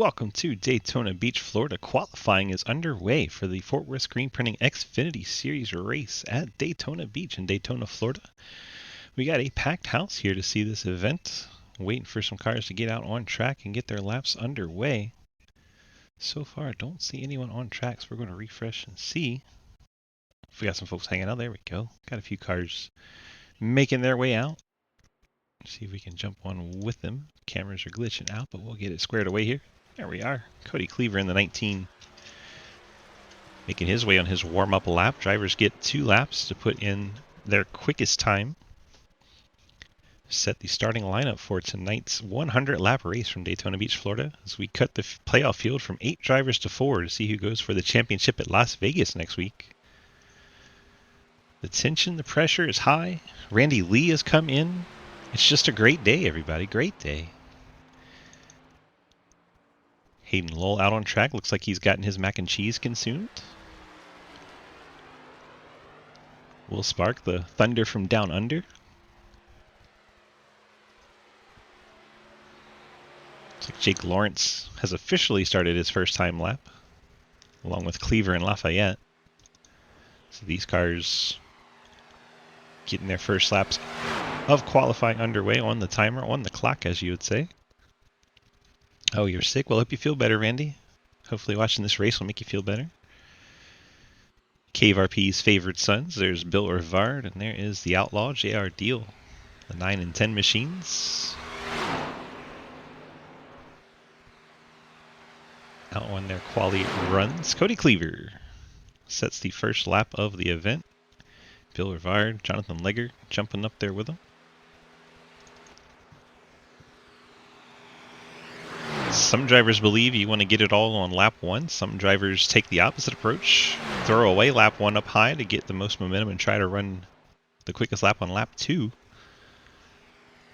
welcome to Daytona Beach, Florida. Qualifying is underway for the Fort Worth Screen Printing Xfinity Series race at Daytona Beach in Daytona, Florida. We got a packed house here to see this event. Waiting for some cars to get out on track and get their laps underway. So far, I don't see anyone on track, so we're going to refresh and see. If we got some folks hanging out, there we go. Got a few cars making their way out. See if we can jump on with them. Cameras are glitching out, but we'll get it squared away here. There we are. Cody Cleaver in the 19, making his way on his warm-up lap. Drivers get 2 laps to put in their quickest time. Set the starting lineup for tonight's 100-lap race from Daytona Beach, Florida, as we cut the playoff field from 8 drivers to 4 to see who goes for the championship at Las Vegas next week. The tension, the pressure is high. Randy Lee has come in. It's just a great day, everybody. Great day. Hayden Lowell out on track. Looks like he's gotten his mac and cheese consumed. Will Spark, the Thunder from Down Under. Looks like Jake Lawrence has officially started his first time lap, along with Cleaver and Lafayette. So these cars getting their first laps of qualifying underway on the timer, on the clock, as you would say. Oh, you're sick? Well, I hope you feel better, Randy. Hopefully watching this race will make you feel better. Cave RP's favorite sons. There's Bill Rivard, and there is the Outlaw, JR Deal. The 9 and 10 machines. Out on their quality runs. Cody Cleaver sets the first lap of the event. Bill Rivard, Jonathan Legger jumping up there with him. Some drivers believe you want to get it all on lap 1. Some drivers take the opposite approach. Throw away lap 1 up high to get the most momentum and try to run the quickest lap on lap 2.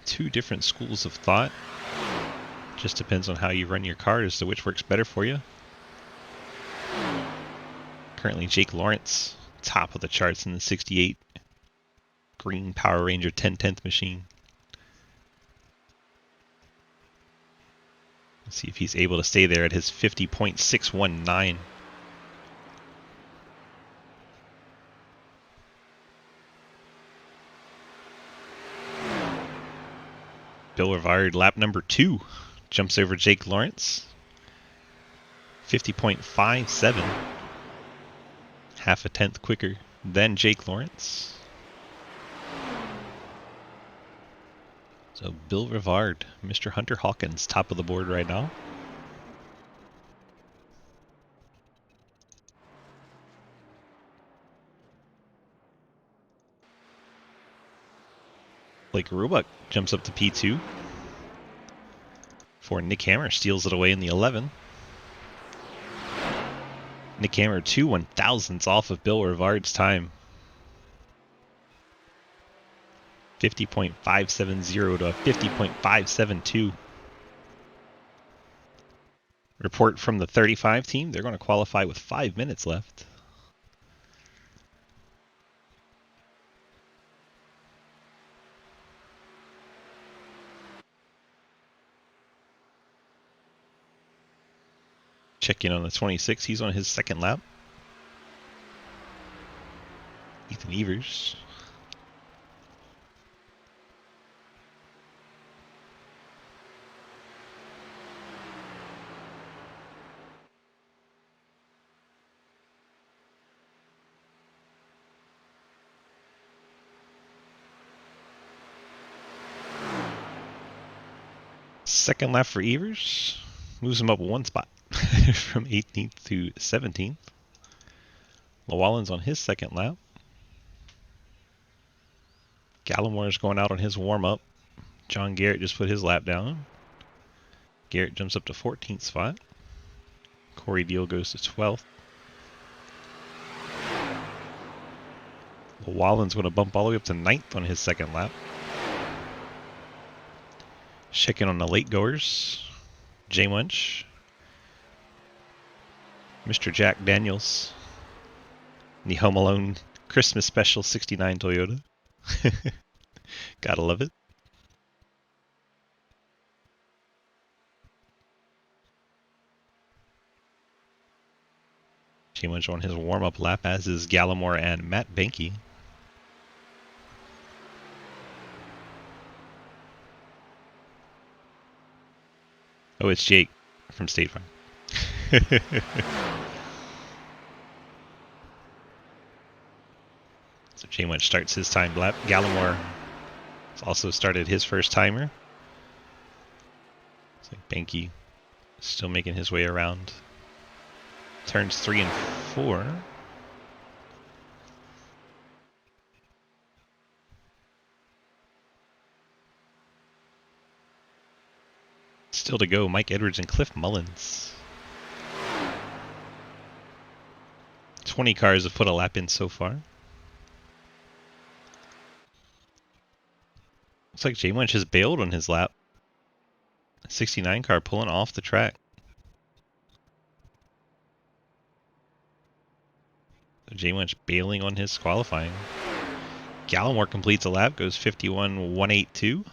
2 different schools of thought. Just depends on how you run your car as to which works better for you. Currently Jake Lawrence, top of the charts in the 68 green Power Ranger 10/10 machine. Let's see if he's able to stay there at his 50.619. Bill Rivard, lap number 2, jumps over Jake Lawrence. 50.57. Half a tenth quicker than Jake Lawrence. So Bill Rivard, Mr. Hunter Hawkins, top of the board right now. Blake Roebuck jumps up to P2. For Nick Hammer steals it away in the 11. Nick Hammer 2 1/1000ths off of Bill Rivard's time. 50.570 to a 50.572. Report from the 35 team, they're going to qualify with 5 minutes left. Check in on the 26, he's on his second lap. Ethan Evers. Second lap for Evers. Moves him up 1 spot from 18th to 17th. Llewellyn's on his second lap. Gallimore's going out on his warm-up. John Garrett just put his lap down. Garrett jumps up to 14th spot. Corey Deal goes to 12th. Llewellyn's going to bump all the way up to 9th on his second lap. Checking on the late goers. J Munch. Mr. Jack Daniels. The Home Alone Christmas Special 69 Toyota. Gotta love it. J-Munch on his warm-up lap, as is Gallimore and Matt Benke. Oh, it's Jake from State Farm. So J-Munch starts his time lap. Gallimore has also started his first timer. It's like Benke still making his way around. Turns 3 and 4. Still to go, Mike Edwards and Cliff Mullins. 20 cars have put a lap in so far. Looks like J-Munch has bailed on his lap. 69 car pulling off the track. J-Munch bailing on his qualifying. Gallimore completes a lap, goes 51.182.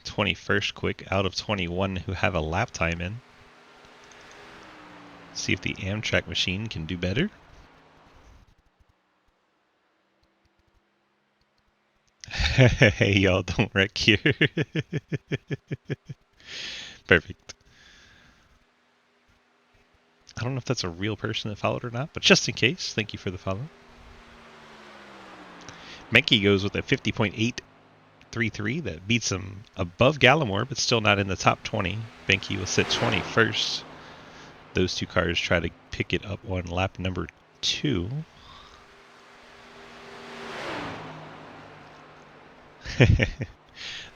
21st quick out of 21 who have a lap time in. See if the Amtrak machine can do better. Hey, y'all, don't wreck here. Perfect. I don't know if that's a real person that followed or not, but just in case, thank you for the follow. Menke goes with a 50.833 that beats him above Gallimore, but still not in the top 20. Benke will sit 21st. Those two cars try to pick it up on lap number 2.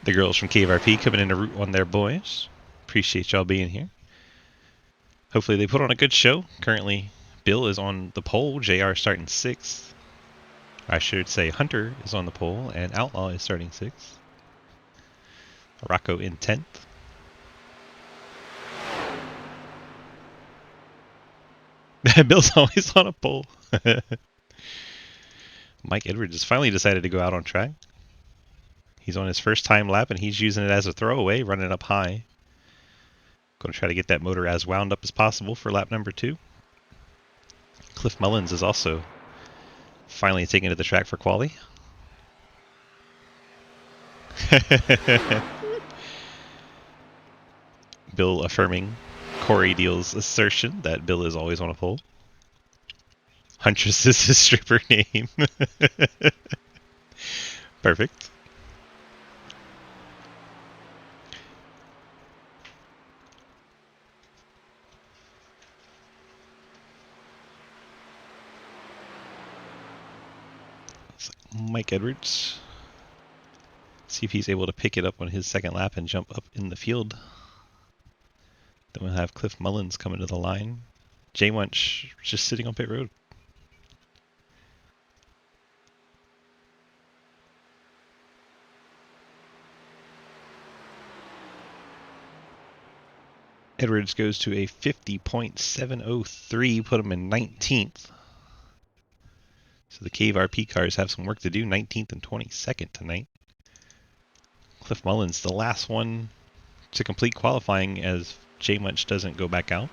The girls from KVRP coming into Route 1 there, boys. Appreciate y'all being here. Hopefully they put on a good show. Currently, Bill is on the pole. JR starting 6th. I should say Hunter is on the pole, and Outlaw is starting 6th. Rocco in 10th. Bill's always on a pole. Mike Edwards has finally decided to go out on track. He's on his first time lap, and he's using it as a throwaway, running up high. Going to try to get that motor as wound up as possible for lap number 2. Cliff Mullins is also finally taken to the track for quali. Bill affirming Corey Deal's assertion that Bill is always on a pole. Huntress is his stripper name. Perfect. Mike Edwards. See if he's able to pick it up on his second lap and jump up in the field. Then we'll have Cliff Mullins coming to the line. J-Munch just sitting on pit road. Edwards goes to a 50.703, put him in 19th. So the KVRP cars have some work to do, 19th and 22nd tonight. Cliff Mullins, the last one to complete qualifying as J-Munch doesn't go back out.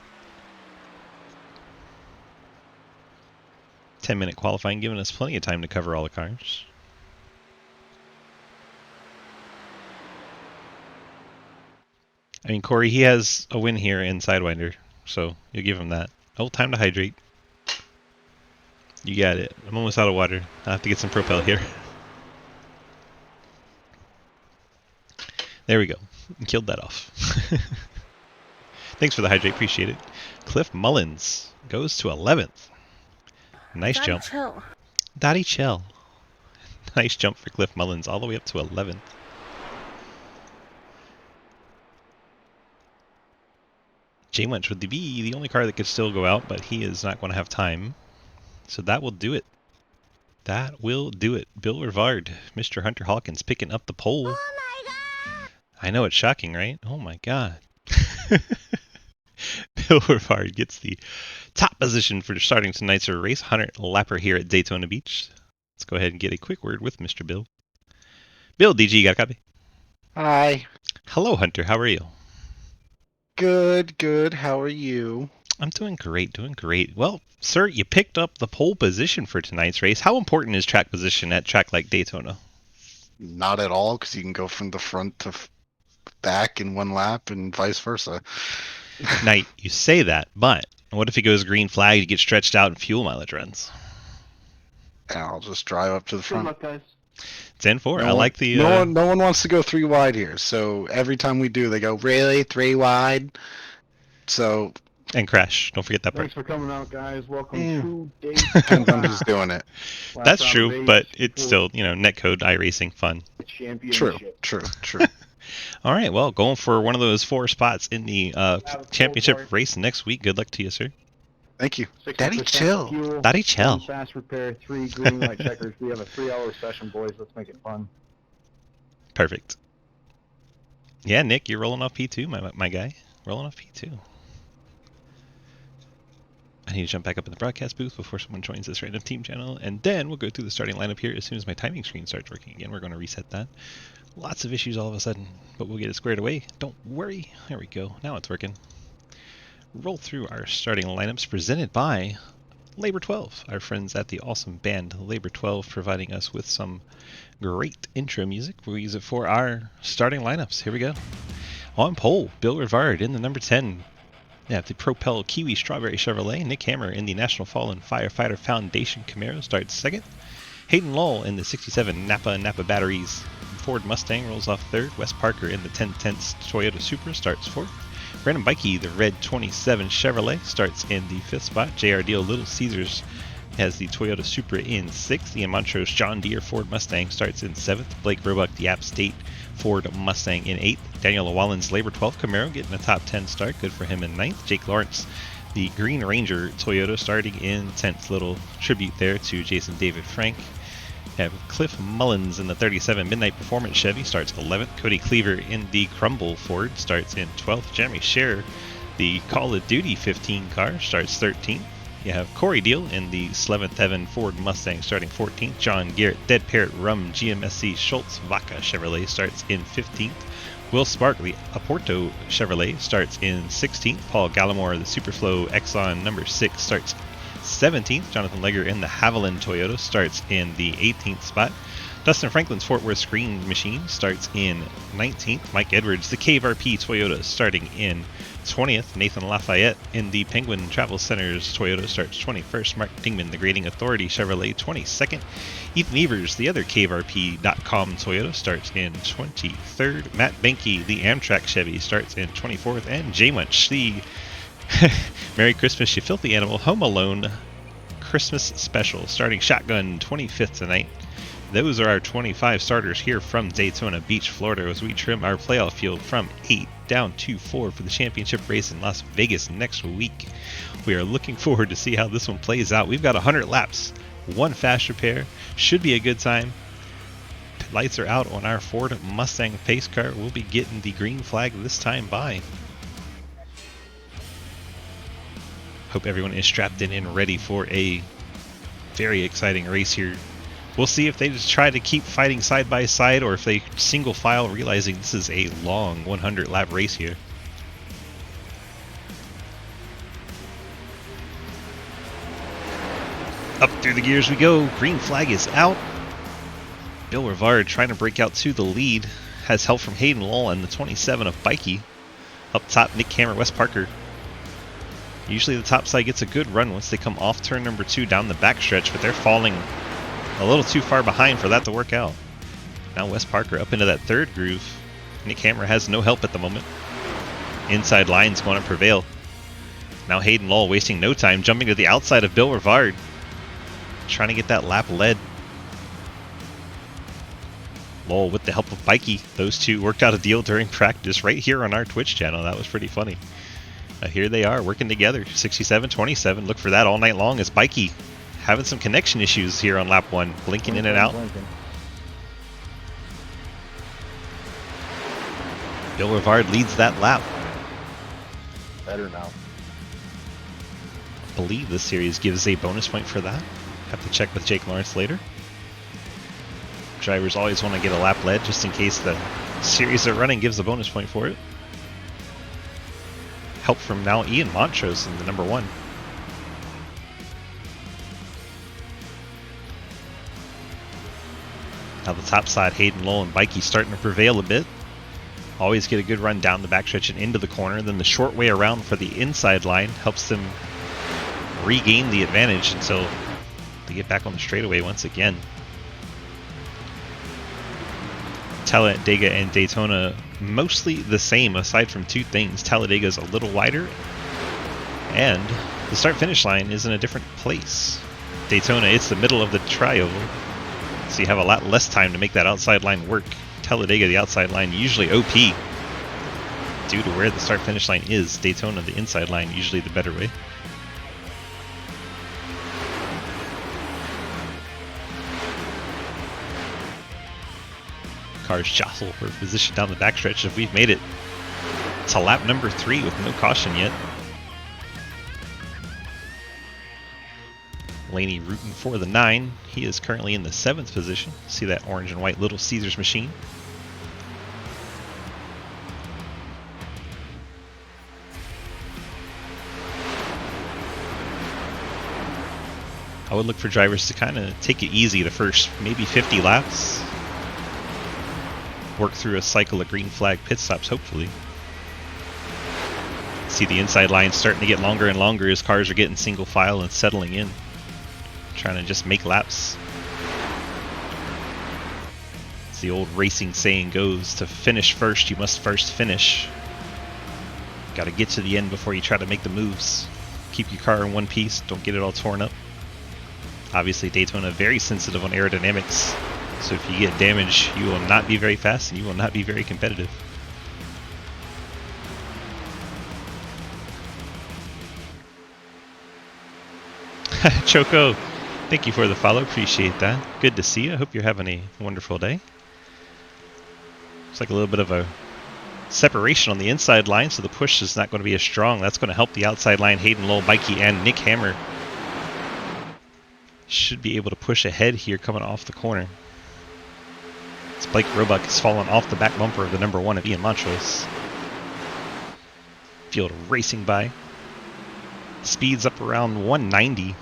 10-minute qualifying, giving us plenty of time to cover all the cars. I mean, Corey, he has a win here in Sidewinder, so you'll give him that. Oh, time to hydrate. You got it. I'm almost out of water. I'll have to get some Propel here. There we go. Killed that off. Thanks for the hydrate. Appreciate it. Cliff Mullins goes to 11th. Nice Daddy jump. Chill. Daddy chill. Nice jump for Cliff Mullins all the way up to 11th. J-Munch would be the only car that could still go out, but he is not going to have time. So that will do it. That will do it. Bill Rivard, Mr. Hunter Hawkins picking up the pole. Oh my god! I know it's shocking, right? Oh my god. Bill Rivard gets the top position for starting tonight's race. 100 lapper here at Daytona Beach. Let's go ahead and get a quick word with Mr. Bill. Bill, DG, you got a copy? Hi. Hello, Hunter. How are you? Good, good. How are you? I'm doing great, doing great. Well, sir, you picked up the pole position for tonight's race. How important is track position at track like Daytona? Not at all, because you can go from the front to back in one lap and vice versa. Now, you say that, but what if he goes green flag, you get stretched out and fuel mileage runs? And I'll just drive up to the Good front. luck, guys. 10-4. I No like the... one wants to go 3 wide here. So every time we do, they go, really? 3 wide? So And crash. Don't forget that part. Thanks for coming out, guys. Welcome Yeah. to depends on Daytona. who's doing it. Last That's round true, of but eight it's for still, netcode iRacing fun. the True, championship. true. All right, well, going for one of those 4 spots in the championship race next week. Good luck to you, sir. Thank you. 60% Daddy, chill. Fuel, Daddy, chill. 1 fast repair, 3 green light checkers. We have a 3-hour session, boys. Let's make it fun. Perfect. Yeah, Nick, you're rolling off P2, my guy. Rolling off P2. I need to jump back up in the broadcast booth before someone joins this random team channel, and then we'll go through the starting lineup here as soon as my timing screen starts working again. We're going to reset that. Lots of issues all of a sudden, but we'll get it squared away. Don't worry. There we go. Now it's working. Roll through our starting lineups presented by Labor 12, our friends at the awesome band Labor 12, providing us with some great intro music. We'll use it for our starting lineups. Here we go. On pole, Bill Rivard in the number 10. Yeah, the Propel Kiwi Strawberry Chevrolet. Nick Hammer in the National Fallen Firefighter Foundation Camaro starts second. Hayden Lull in the 67 Napa Batteries Ford Mustang rolls off third. Wes Parker in the 1010s Toyota Supra starts fourth. Brandon Bikey, the red 27 Chevrolet, starts in the 5th spot. JR Deal Little Caesars has the Toyota Supra in 6th. Ian Montrose John Deere Ford Mustang starts in 7th. Blake Roebuck, the App State Ford Mustang in 8th. Daniel Llewellyn's Labor 12 Camaro getting a top 10 start. Good for him in 9th. Jake Lawrence, the Green Ranger Toyota, starting in 10th. Little tribute there to Jason David Frank. Have Cliff Mullins in the 37 Midnight Performance Chevy starts 11th. Cody Cleaver in the Crumble Ford starts in 12th. Jeremy Scherer, the Call of Duty 15 car, starts 13th. You have Corey Deal in the 11th Heaven Ford Mustang starting 14th. John Garrett, Dead Parrot Rum GMSC Schultz Vaca Chevrolet starts in 15th. Will Spark, the Aporto Chevrolet, starts in 16th. Paul Gallimore, the Superflow Exxon number 6, starts 17th. Jonathan Legger in the Haviland Toyota starts in the 18th spot. Dustin Franklin's Fort Worth Screen Machine starts in 19th. Mike Edwards, the Cave RP Toyota, starting in 20th. Nathan Lafayette in the Penguin Travel Centers Toyota starts 21st. Mark Dingman, the Grading Authority Chevrolet, 22nd. Ethan Evers, the other CaveRP.com Toyota, starts in 23rd. Matt Benke, the Amtrak Chevy, starts in 24th. And J Munch, the Merry Christmas, you filthy animal, Home Alone Christmas Special, starting shotgun 25th tonight. Those are our 25 starters here from Daytona Beach, Florida, as we trim our playoff field from 8 down to 4 for the championship race in Las Vegas next week. We are looking forward to see how this one plays out. We've got 100 laps, 1 fast repair, should be a good time. Lights are out on our Ford Mustang pace car. We'll be getting the green flag this time by. Hope everyone is strapped in and ready for a very exciting race here. We'll see if they just try to keep fighting side by side or if they single file, realizing this is a long 100 lap race here. Up through the gears we go. Green flag is out. Bill Rivard trying to break out to the lead. Has help from Hayden Lull and the 27 of Bikey. Up top, Nick Hammer, Wes Parker. Usually the top side gets a good run once they come off turn number 2 down the backstretch, but they're falling a little too far behind for that to work out. Now Wes Parker up into that 3rd groove. Nick Hammer has no help at the moment. Inside line's going to prevail. Now Hayden Lull wasting no time, jumping to the outside of Bill Rivard. Trying to get that lap led. Lull with the help of Bikey. Those two worked out a deal during practice right here on our Twitch channel. That was pretty funny. Here they are working together. 67-27. Look for that all night long as Bikey having some connection issues here on lap 1. Blinking in and out. Bill Rivard leads that lap. Better now. I believe this series gives a bonus point for that. Have to check with Jake Lawrence later. Drivers always want to get a lap led just in case the series they're running gives a bonus point for it. help from now Ian Montrose in the number 1. Now the top side, Hayden Lowell and Bikey starting to prevail a bit. Always get a good run down the backstretch and into the corner. Then the short way around for the inside line helps them regain the advantage until they get back on the straightaway once again. Talladega and Daytona mostly the same aside from 2 things. Talladega's a little wider and the start finish line is in a different place. Daytona, it's the middle of the tri-oval, so you have a lot less time to make that outside line work. Talladega, the outside line, usually OP due to where the start finish line is. Daytona, the inside line, usually the better way. Cars jostle for position down the backstretch. If we've made it to lap number 3 with no caution yet. Laney rooting for the 9. He is currently in the 7th position. See that orange and white Little Caesars machine. I would look for drivers to kind of take it easy the first maybe 50 laps. Work through a cycle of green flag pit stops, hopefully. See the inside line starting to get longer and longer as cars are getting single file and settling in. Trying to just make laps. As the old racing saying goes, to finish first, you must first finish. Got to get to the end before you try to make the moves. Keep your car in one piece, don't get it all torn up. Obviously Daytona very sensitive on aerodynamics, so if you get damage, you will not be very fast and you will not be very competitive. Choco, thank you for the follow, appreciate that. Good to see you, I hope you're having a wonderful day. It's like a little bit of a separation on the inside line, so the push is not going to be as strong. That's going to help the outside line. Hayden Lowell, Bikey, and Nick Hammer should be able to push ahead here coming off the corner. As Blake Roebuck has fallen off the back bumper of the number 1 of Ian Montrose. Field racing by. Speeds up around 190.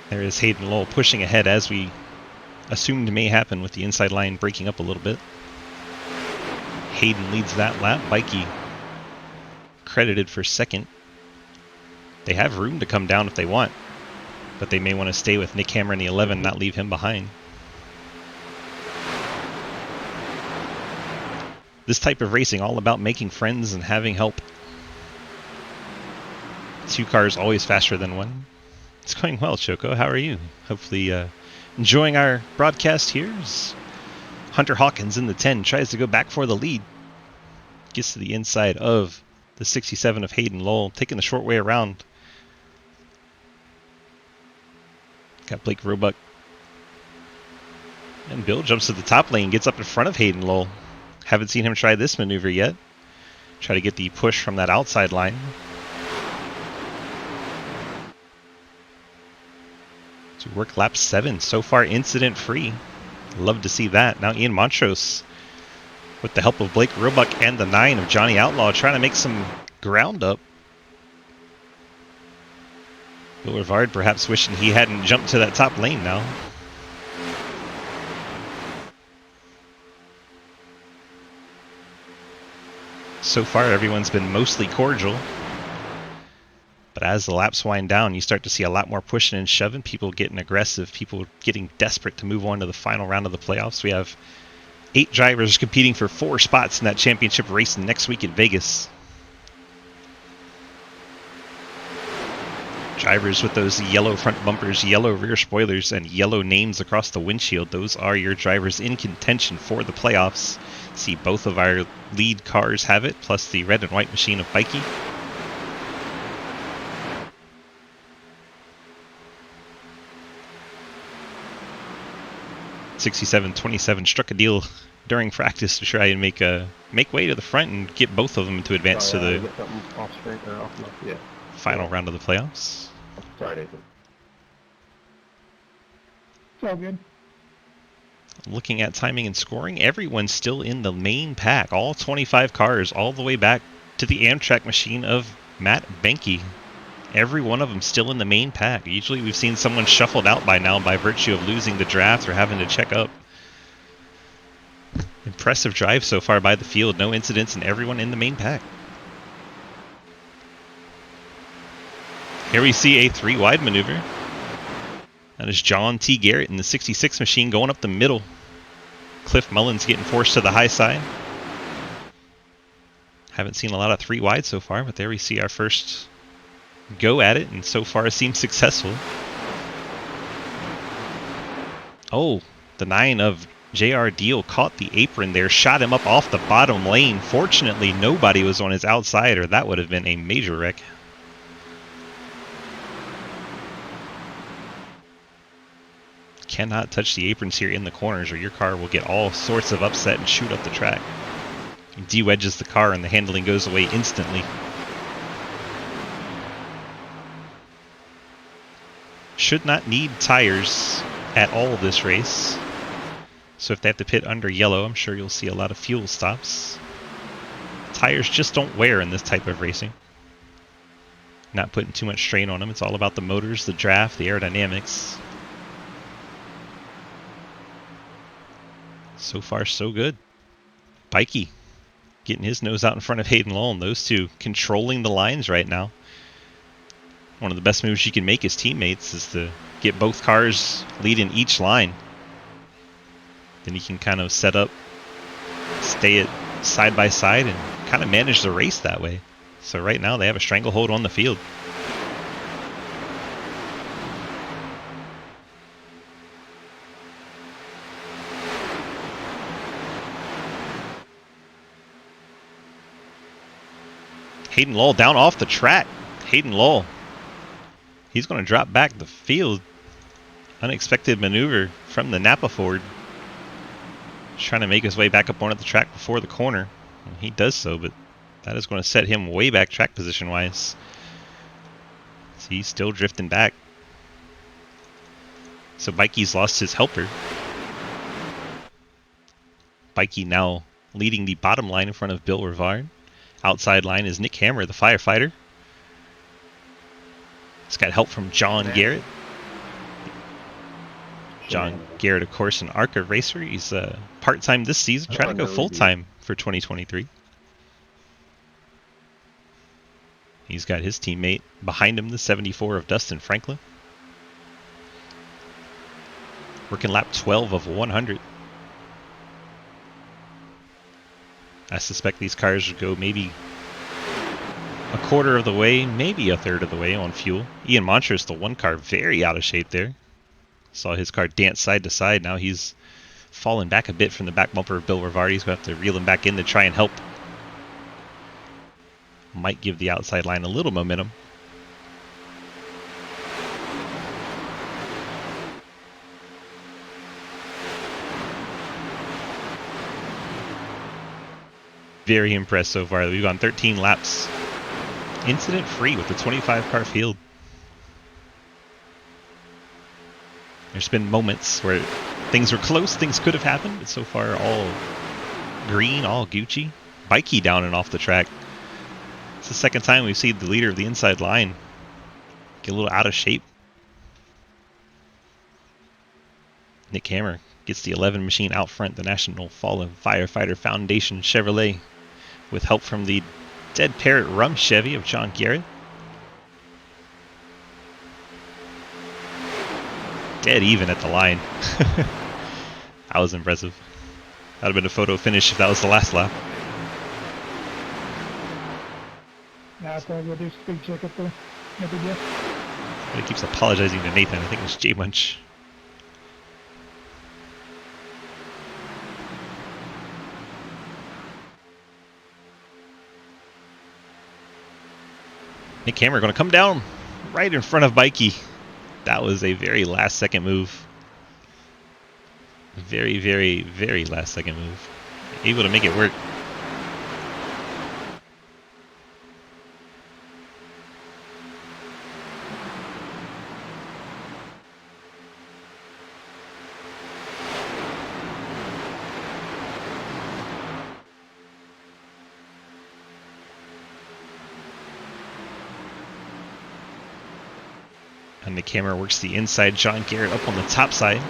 There is Hayden Lowell pushing ahead as we assumed may happen with the inside line breaking up a little bit. Hayden leads that lap. Bikey credited for 2nd. They have room to come down if they want, but they may want to stay with Nick Hammer in the 11, not leave him behind. This type of racing, all about making friends and having help. 2 cars always faster than 1. It's going well, Choco. How are you? Hopefully enjoying our broadcast here. Hunter Hawkins in the 10 tries to go back for the lead. Gets to the inside of the 67 of Hayden Lowell, taking the short way around. Got Blake Roebuck. And Bill jumps to the top lane, gets up in front of Hayden Lowell. Haven't seen him try this maneuver yet. Try to get the push from that outside line. To work lap 7, so far incident free. Love to see that. Now Ian Montrose, with the help of Blake Roebuck and the 9 of Johnny Outlaw, trying to make some ground up. Bill Rivard perhaps wishing he hadn't jumped to that top lane now. So far everyone's been mostly cordial. But as the laps wind down, you start to see a lot more pushing and shoving, people getting aggressive, people getting desperate to move on to the final round of the playoffs. We have 8 drivers competing for 4 spots in that championship race next week in Vegas. Drivers with those yellow front bumpers, yellow rear spoilers, and yellow names across the windshield, those are your drivers in contention for the playoffs. See, both of our lead cars have it, plus the red and white machine of Bikey. 67-27 struck a deal during practice to try and make way to the front and get both of them to advance to the final round of the playoffs. Sorry, Nathan. It's all good. Looking at timing and scoring, everyone's still in the main pack. All 25 cars, all the way back to the Amtrak machine of Matt Benke. Every one of them still in the main pack. Usually we've seen someone shuffled out by now by virtue of losing the draft or having to check up. Impressive drive so far by the field. No incidents and everyone in the main pack. Here we see a 3-wide maneuver. That is John T. Garrett in the 66 machine going up the middle. Cliff Mullins getting forced to the high side. Haven't seen a lot of 3-wide so far, but there we see our first go at it, and so far it seems successful. Oh, the 9 of J.R. Deal caught the apron there, shot him up off the bottom lane. Fortunately, nobody was on his outside, or that would have been a major wreck. Cannot touch the aprons here in the corners, or your car will get all sorts of upset and shoot up the track. De-wedges the car, and the handling goes away instantly. Should not need tires at all this race. So if they have to pit under yellow, I'm sure you'll see a lot of fuel stops. Tires just don't wear in this type of racing. Not putting too much strain on them. It's all about the motors, the draft, the aerodynamics. So far, so good. Pikey getting his nose out in front of Hayden Law, and those two controlling the lines right now. One of the best moves you can make as teammates is to get both cars leading each line. Then you can kind of set up, stay it side by side, and kind of manage the race that way. So right now they have a stranglehold on the field. Hayden Law down off the track. Hayden Law. He's going to drop back the field. Unexpected maneuver from the Napa Ford. He's trying to make his way back up onto the track before the corner. And he does so, but that is going to set him way back track position-wise. So he's still drifting back. So Bikey's lost his helper. Bikey now leading the bottom line in front of Bill Rivard. Outside line is Nick Hammer, the firefighter. He's got help from John Garrett. John Garrett, of course, an ARCA racer. He's part-time this season, trying to go full-time for 2023. He's got his teammate behind him, the 74 of Dustin Franklin. Working lap 12 of 100. I suspect these cars would go maybe a quarter of the way, maybe a third of the way on fuel. Ian Montrose, the one car, very out of shape there. Saw his car dance side to side. Now he's fallen back a bit from the back bumper of Bill Rivard. He's going to have to reel him back in to try and help. Might give the outside line a little momentum. Very impressed so far. We've gone 13 laps incident free with the 25 car field. There's been moments where things were close, things could have happened, but so far all green, all Gucci. Bikey down and off the track. It's the second time we've seen the leader of the inside line get a little out of shape. Nick Hammer gets the 11 machine out front, the National Fallen Firefighter Foundation Chevrolet, with help from the Dead Parrot Rum Chevy of John Garrett. Dead even at the line. That was impressive. That would have been a photo finish if that was the last lap. Yeah, it's all good. There's a big check up there. No big deal. But he keeps apologizing to Nathan. I think it's J Munch. Nick Hammer going to come down right in front of Bikey. That was a very last second move. Very, very, very last second move. Able to make it work. And the camera works the inside. John Garrett up on the top side.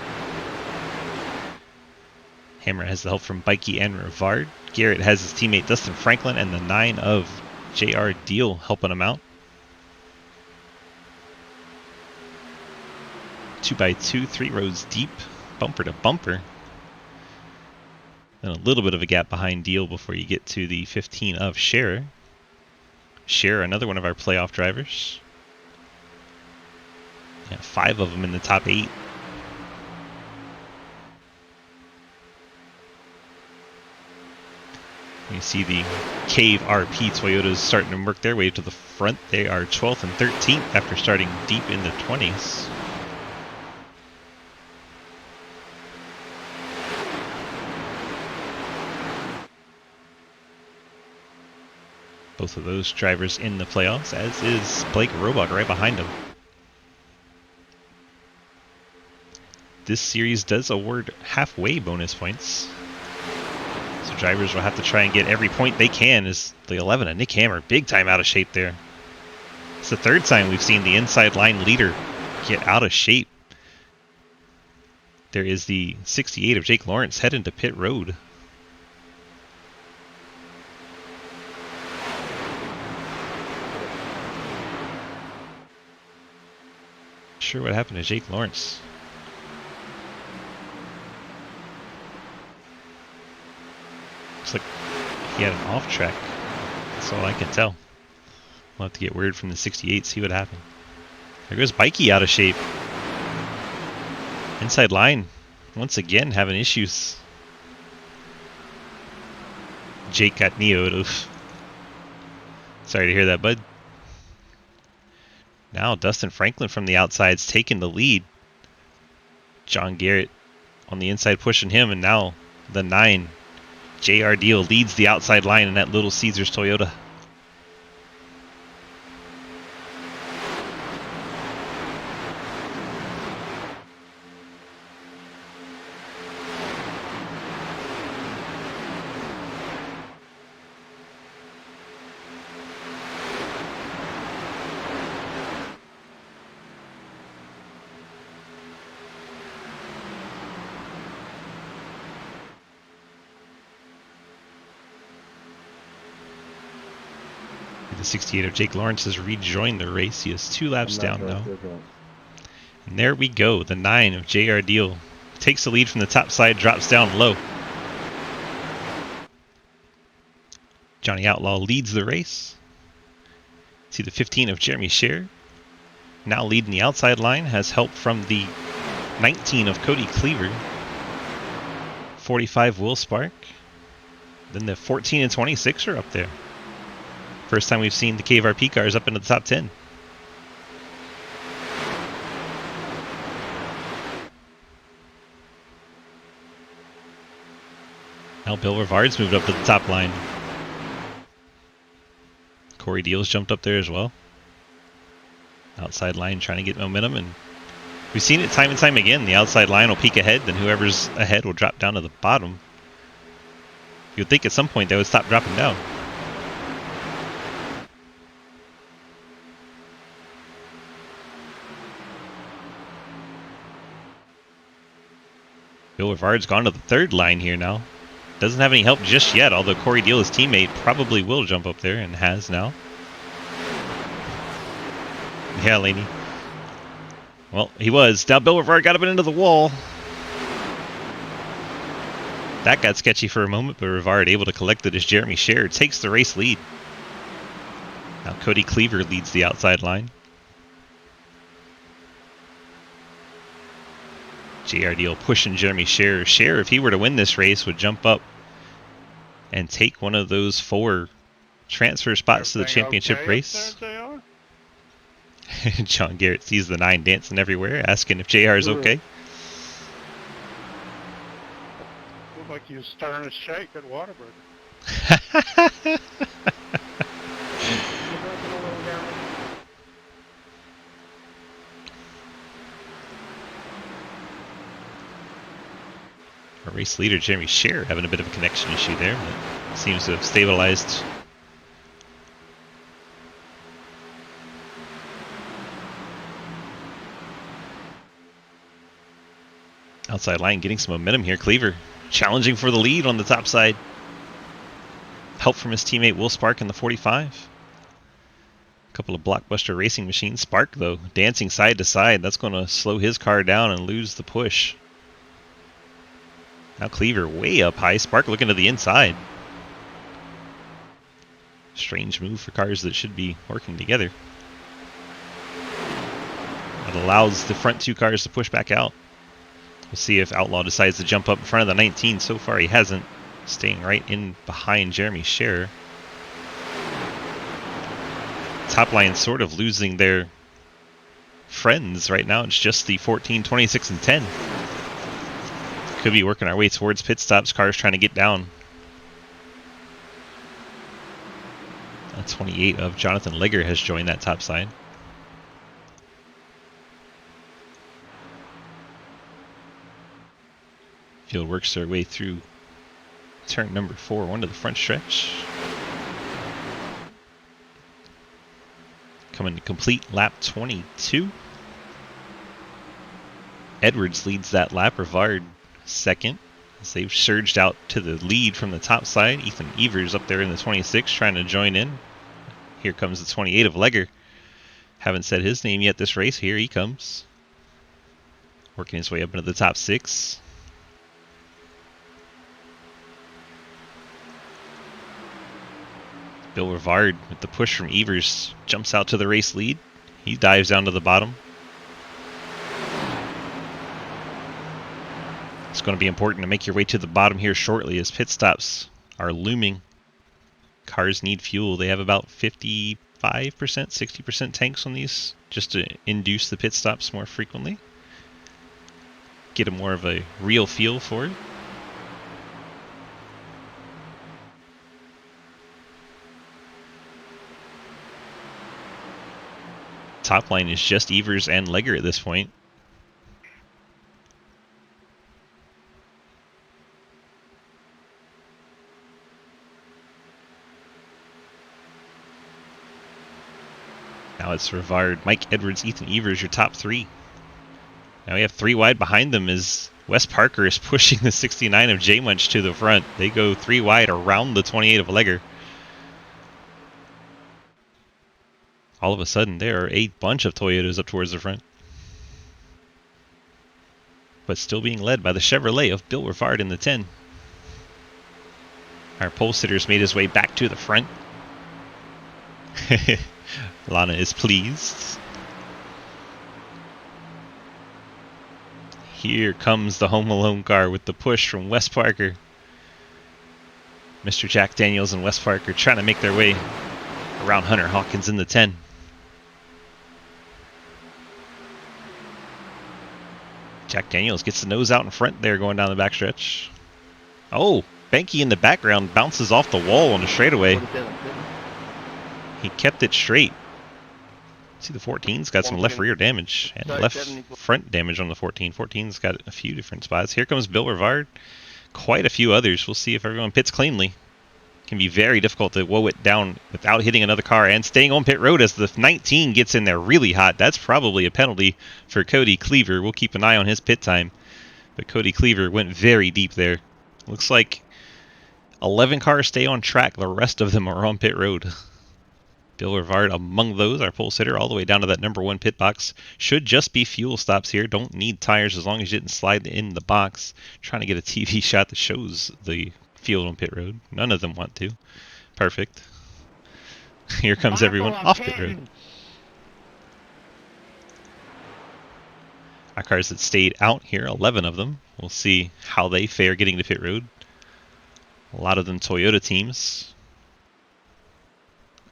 Hammer has the help from Bikey and Rivard. Garrett has his teammate Dustin Franklin and the 9 of J.R. Deal helping him out. 2x2, 3 rows deep, bumper to bumper. And a little bit of a gap behind Deal before you get to the 15 of Scherer. Scherer, another one of our playoff drivers. Yeah, 5 of them in the top 8. You see the Cave RP Toyotas starting to work their way to the front. They are 12th and 13th after starting deep in the 20s. Both of those drivers in the playoffs, as is Blake Roebuck right behind him. This series does award halfway bonus points. So drivers will have to try and get every point they can. As the 11 of Nick Hammer, big time out of shape there. It's the 3rd time we've seen the inside line leader get out of shape. There is the 68 of Jake Lawrence heading to pit road. Sure what happened to Jake Lawrence. Looks like he had an off track. That's all I can tell. We'll have to get word from the 68, see what happened. There goes Bikey out of shape. Inside line, once again having issues. Jake got neoed. Oof. Sorry to hear that, bud. Now Dustin Franklin from the outside's taking the lead. John Garrett on the inside pushing him, and now the 9. J.R. Deal leads the outside line in that Little Caesars Toyota. The 68 of Jake Lawrence has rejoined the race. He is 2 laps down now. And there we go. The 9 of J.R. Deal takes the lead from the top side, drops down low. Johnny Outlaw leads the race. See the 15 of Jeremy Scherer now leading the outside line, has help from the 19 of Cody Cleaver. 45 Will Spark. Then the 14 and 26 are up there. First time we've seen the KVRP cars up into the top 10. Now Bill Rivard's moved up to the top line. Corey Deals jumped up there as well. Outside line trying to get momentum, and we've seen it time and time again. The outside line will peak ahead, then whoever's ahead will drop down to the bottom. You'd think at some point they would stop dropping down. Bill Rivard's gone to the 3rd line here now. Doesn't have any help just yet, although Corey Deal, his teammate, probably will jump up there and has now. Yeah, Laney. Well, he was. Now Bill Rivard got up and into the wall. That got sketchy for a moment, but Rivard able to collect it as Jeremy Scherer takes the race lead. Now Cody Cleaver leads the outside line. J.R. Deal pushing Jeremy Scherer. Scherer, if he were to win this race, would jump up and take one of those 4 transfer spots to the championship race. John Garrett sees the 9 dancing everywhere, asking if JR is okay. Looked like he was stirring a shake at Whataburger. Our race leader, Jeremy Scherer, having a bit of a connection issue there, but seems to have stabilized. Outside line getting some momentum here. Cleaver challenging for the lead on the top side. Help from his teammate Will Spark in the 45. A couple of blockbuster racing machines. Spark, though, dancing side to side. That's going to slow his car down and lose the push. Now Cleaver way up high. Spark looking to the inside. Strange move for cars that should be working together. It allows the front two cars to push back out. We'll see if Outlaw decides to jump up in front of the 19. So far he hasn't. Staying right in behind Jeremy Scherer. Top line sort of losing their friends right now. It's just the 14, 26, and 10. Could be working our way towards pit stops. Cars trying to get down. 28 of Jonathan Legger has joined that top side. Field works their way through turn number 4 onto the front stretch. Coming to complete lap 22. Edwards leads that lap. Rivard second, as they've surged out to the lead from the top side. Ethan Evers up there in the 26 trying to join in. Here comes the 28 of Legger. Haven't said his name yet this race. Here he comes. Working his way up into the top 6. Bill Rivard with the push from Evers jumps out to the race lead. He dives down to the bottom. It's going to be important to make your way to the bottom here shortly as pit stops are looming. Cars need fuel. They have about 55%, 60% tanks on these just to induce the pit stops more frequently. Get a more of a real feel for it. Top line is just Evers and Legger at this point. Now it's Rivard, Mike Edwards, Ethan Evers, your top 3. Now we have 3 wide behind them as Wes Parker is pushing the 69 of J Munch to the front. They go 3 wide around the 28 of Legger. All of a sudden, there are a bunch of Toyotas up towards the front. But still being led by the Chevrolet of Bill Rivard in the 10. Our pole sitter's made his way back to the front. Lana is pleased. Here comes the Home Alone car with the push from Wes Parker. Mr. Jack Daniels and Wes Parker trying to make their way around Hunter Hawkins in the 10. Jack Daniels gets the nose out in front there going down the backstretch. Oh, Banky in the background bounces off the wall on the straightaway. He kept it straight. See, the 14's got some left rear damage and left front damage on the 14. 14's got a few different spots. Here comes Bill Rivard. Quite a few others. We'll see if everyone pits cleanly. Can be very difficult to woe it down without hitting another car and staying on pit road as the 19 gets in there really hot. That's probably a penalty for Cody Cleaver. We'll keep an eye on his pit time. But Cody Cleaver went very deep there. Looks like 11 cars stay on track. The rest of them are on pit road. Bill Rivard among those, our pole sitter, all the way down to that number 1 pit box. Should just be fuel stops here. Don't need tires as long as you didn't slide in the box. Trying to get a TV shot that shows the field on pit road. None of them want to. Perfect. Here comes everyone off pit road. Our cars that stayed out here, 11 of them. We'll see how they fare getting to pit road. A lot of them Toyota teams.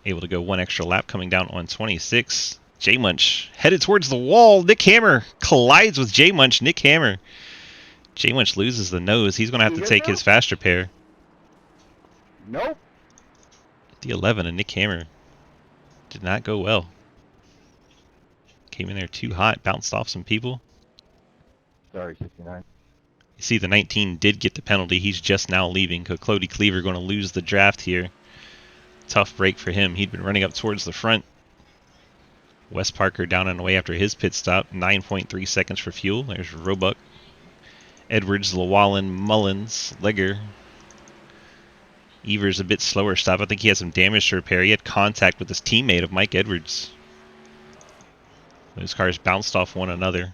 Able to go 1 extra lap coming down on 26. J Munch headed towards the wall. Nick Hammer collides with J Munch. Nick Hammer. J Munch loses the nose. He's going to have to take his fast repair. Nope. The 11 and Nick Hammer did not go well. Came in there too hot. Bounced off some people. Sorry, 69. You see the 19 did get the penalty. He's just now leaving. Cody Cleaver going to lose the draft here. Tough break for him. He'd been running up towards the front. Wes Parker down and away after his pit stop. 9.3 seconds for fuel. There's Roebuck. Edwards, Llewellyn, Mullins, Legger. Evers a bit slower stop. I think he had some damage to repair. He had contact with his teammate of Mike Edwards. Those cars bounced off one another.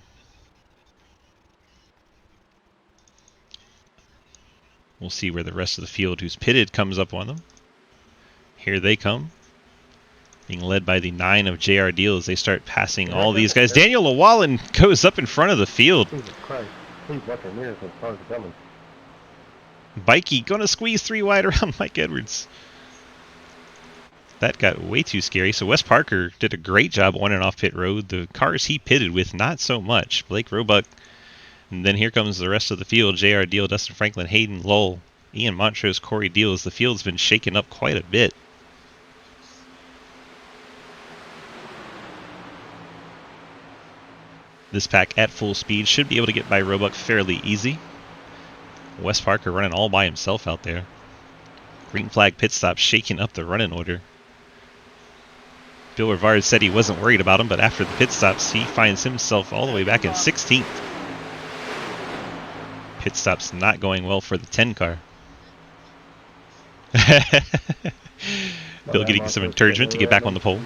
We'll see where the rest of the field who's pitted comes up on them. Here they come. Being led by the 9 of JR Deal as they start passing all these guys. Daniel Llewellyn goes up in front of the field. Jesus Christ. Please watch our mirrors when cars are coming. Bikey gonna squeeze 3 wide around Mike Edwards. That got way too scary. So Wes Parker did a great job on and off pit road. The cars he pitted with, not so much. Blake Roebuck. And then here comes the rest of the field. JR Deal, Dustin Franklin, Hayden Lowell, Ian Montrose, Corey Deal. As the field's been shaken up quite a bit. This pack at full speed should be able to get by Roebuck fairly easy. Wes Parker running all by himself out there. Green flag pit stop shaking up the running order. Bill Rivard said he wasn't worried about him, but after the pit stops, he finds himself all the way back in 16th. Pit stops not going well for the 10 car. Bill getting some encouragement to get back on the pole.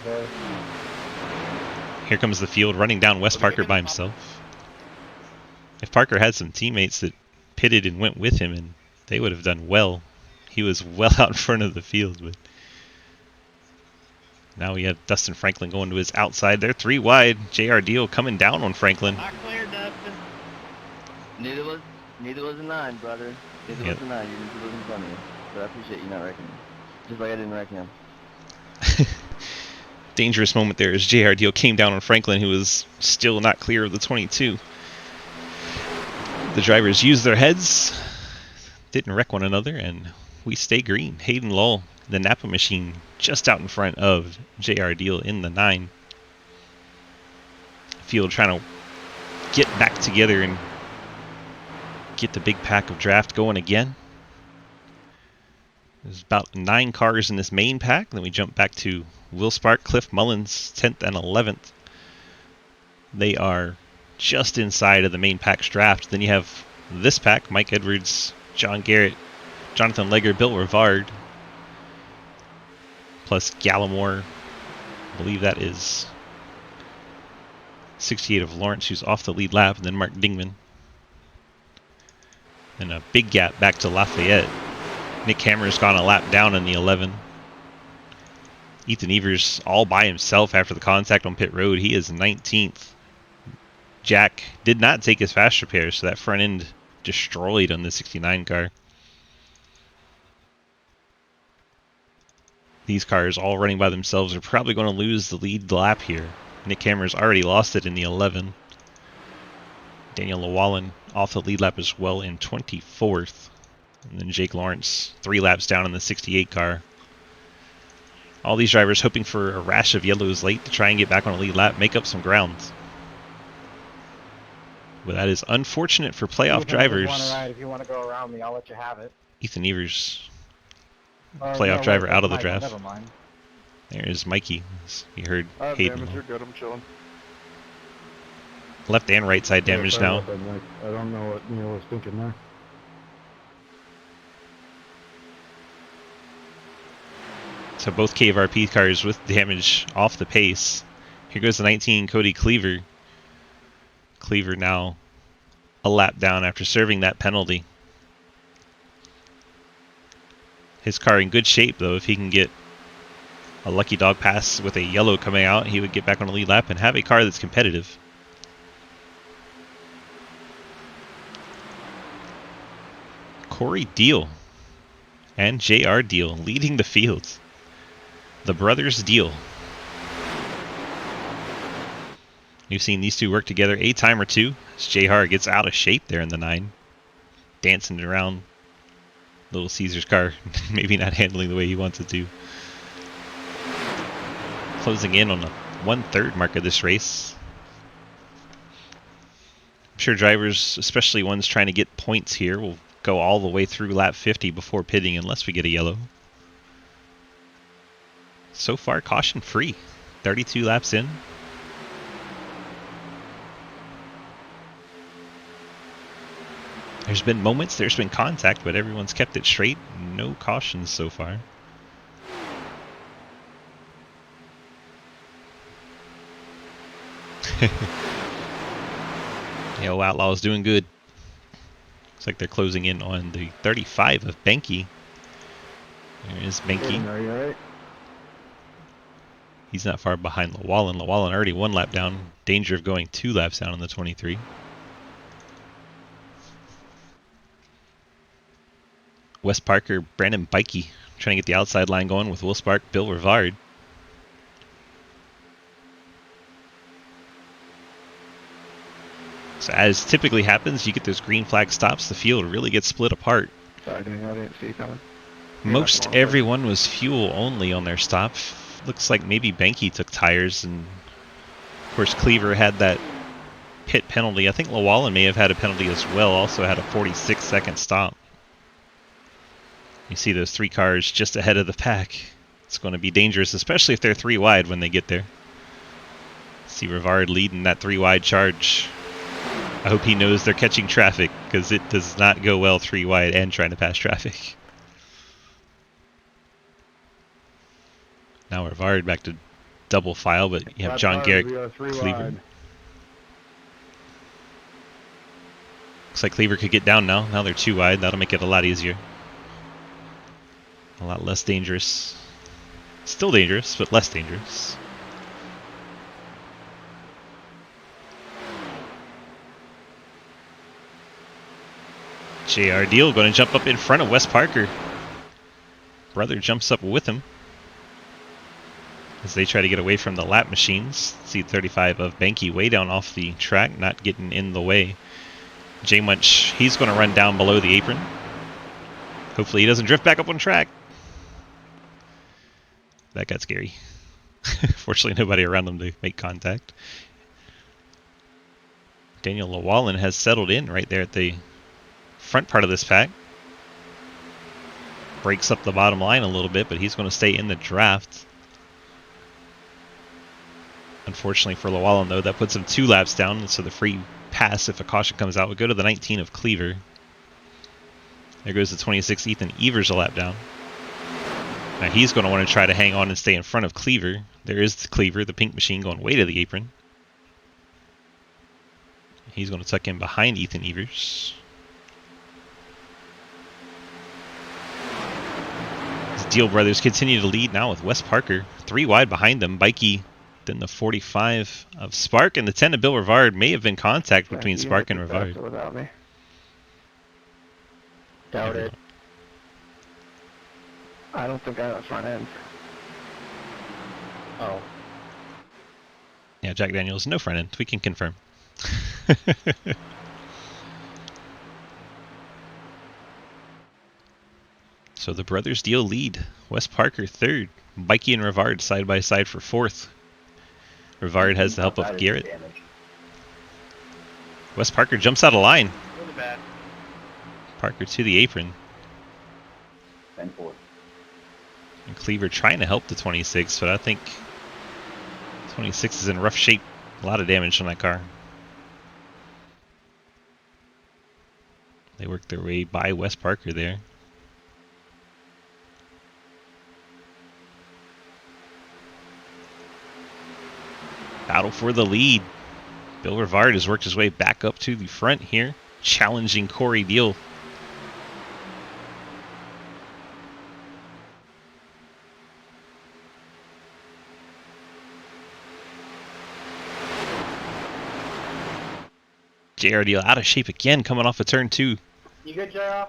Here comes the field running down Wes Parker by himself. If Parker had some teammates that pitted and went with him, and they would have done well. He was well out in front of the field, but now we have Dustin Franklin going to his outside. They're 3 wide. JR Deal coming down on Franklin. Not clear, Dustin. Neither was a 9, brother. Neither was a 9. You didn't lose in front of you. But I appreciate you not wrecking him. Just like I didn't wreck him. Dangerous moment there as JR Deal came down on Franklin, who was still not clear of the 22. The drivers used their heads, didn't wreck one another, and we stay green. Hayden Lowell, the Napa machine, just out in front of JR Deal in the 9. Field trying to get back together and get the big pack of draft going again. There's about 9 cars in this main pack. Then we jump back to Will Spark, Cliff Mullins, 10th and 11th. They are just inside of the main pack's draft. Then you have this pack, Mike Edwards, John Garrett, Jonathan Legger, Bill Rivard, plus Gallimore. I believe that is 68 of Lawrence, who's off the lead lap, and then Mark Dingman. And a big gap back to Lafayette. Nick Hammer's gone a lap down in the 11. Ethan Evers all by himself after the contact on pit road. He is 19th. Jack did not take his fast repair, so that front end destroyed on the 69 car. These cars all running by themselves are probably going to lose the lead lap here. Nick Hammer's already lost it in the 11. Daniel Llewellyn off the lead lap as well in 24th. And then Jake Lawrence 3 laps down in the 68 car. All these drivers hoping for a rash of yellows late to try and get back on a lead lap, make up some ground. But that is unfortunate for playoff drivers. If you want to go around me, I'll let you have it. Ethan Evers, playoff driver, out of the draft. Never mind. There's Mikey. You heard Damage, Hayden. you're good. I'm chilling. Left and right side damage now. I don't know what Neil was thinking there. So both KVRP cars with damage off the pace. Here goes the 19 Cody Cleaver. Cleaver now a lap down after serving that penalty. His car in good shape though. If he can get a lucky dog pass with a yellow coming out, he would get back on the lead lap and have a car that's competitive. Corey Deal and JR Deal leading the field. The brothers Deal. You've seen these two work together a time or two. As JR gets out of shape there in the 9. Dancing around Little Caesar's car. Maybe not handling the way he wants it to. Closing in on the 1/3 mark of this race. I'm sure drivers, especially ones trying to get points here, will go all the way through lap 50 before pitting unless we get a yellow. So far, caution free. 32 laps in. There's been moments, there's been contact, but everyone's kept it straight. No cautions so far. Yeah, Outlaw's doing good. Looks like they're closing in on the 35 of Benke. There is Benke. Are you alright? He's not far behind Llewellyn. Llewellyn already 1 lap down. Danger of going 2 laps down on the 23. Wes Parker, Brandon Bikey trying to get the outside line going with Will Spark, Bill Rivard. So as typically happens, you get those green flag stops, the field really gets split apart. Sorry, I didn't see you coming. Most everyone was fuel only on their stop. Looks like maybe Benke took tires, and of course Cleaver had that pit penalty. I think Llewellyn may have had a penalty as well, also had a 46-second stop. You see those 3 cars just ahead of the pack. It's going to be dangerous, especially if they're 3 wide when they get there. See Rivard leading that 3 wide charge. I hope he knows they're catching traffic, because it does not go well 3 wide and trying to pass traffic. Now Rivard back to double file, but you have John Garrett, Cleaver. Looks like Cleaver could get down now. Now they're 2 wide. That'll make it a lot easier. A lot less dangerous. Still dangerous, but less dangerous. JR Deal going to jump up in front of Wes Parker. Brother jumps up with him as they try to get away from the lap machines. See 35 of Benke way down off the track, not getting in the way. J Munch, he's going to run down below the apron. Hopefully he doesn't drift back up on track. That got scary. Fortunately, nobody around them to make contact. Daniel Llewellyn has settled in right there at the front part of this pack. Breaks up the bottom line a little bit, but he's going to stay in the draft. Unfortunately for Llewellyn, though, that puts him 2 laps down, so the free pass, if a caution comes out, would go to the 19 of Cleaver. There goes the 26 Ethan Evers a lap down. Now he's going to want to try to hang on and stay in front of Cleaver. There is Cleaver, the pink machine, going way to the apron. He's going to tuck in behind Ethan Evers. The Deal brothers continue to lead now with Wes Parker 3 wide behind them. Bikey, then the 45 of Spark, and the 10 of Bill Rivard. May have been contact between Spark and Rivard. Without me. Doubt it. I don't think I have a front end. Oh. Yeah, Jack Daniels, no front end. We can confirm. So the brothers Deal lead. Wes Parker 3rd. Bikey and Rivard side by side for 4th. Rivard has the help of Garrett. Wes Parker jumps out of line. Parker to the apron. And Cleaver trying to help the 26, but I think 26 is in rough shape. A lot of damage on that car. They work their way by Wes Parker there. Battle for the lead. Bill Rivard has worked his way back up to the front here, challenging Corey Deal. JR Deal out of shape again, coming off of turn 2. You good, JR?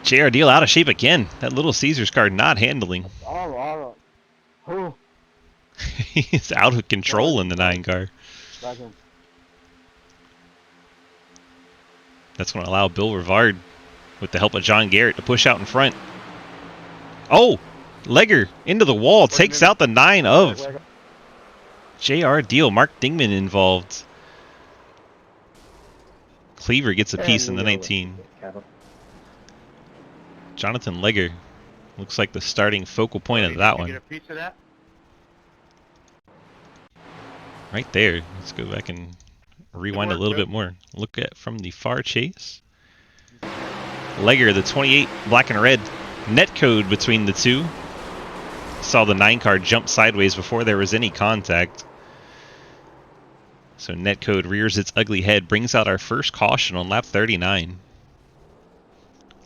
JR Deal out of shape again. That Little Caesars car not handling. Oh. He's out of control in the 9 car. That's going to allow Bill Rivard, with the help of John Garrett, to push out in front. Oh! Legger into the wall, takes out the 9 of JR Deal. Mark Dingman involved. Cleaver gets a piece in the 19. Jonathan Legger Looks like the starting focal point of Did that you one. get a piece of that? Right there. Let's go back and rewind a work, little Joe. bit more. Look at from the far chase. Legger, the 28, black and red. Net code between the two. Saw the 9 car jump sideways before there was any contact. So net code rears its ugly head, brings out our first caution on lap 39.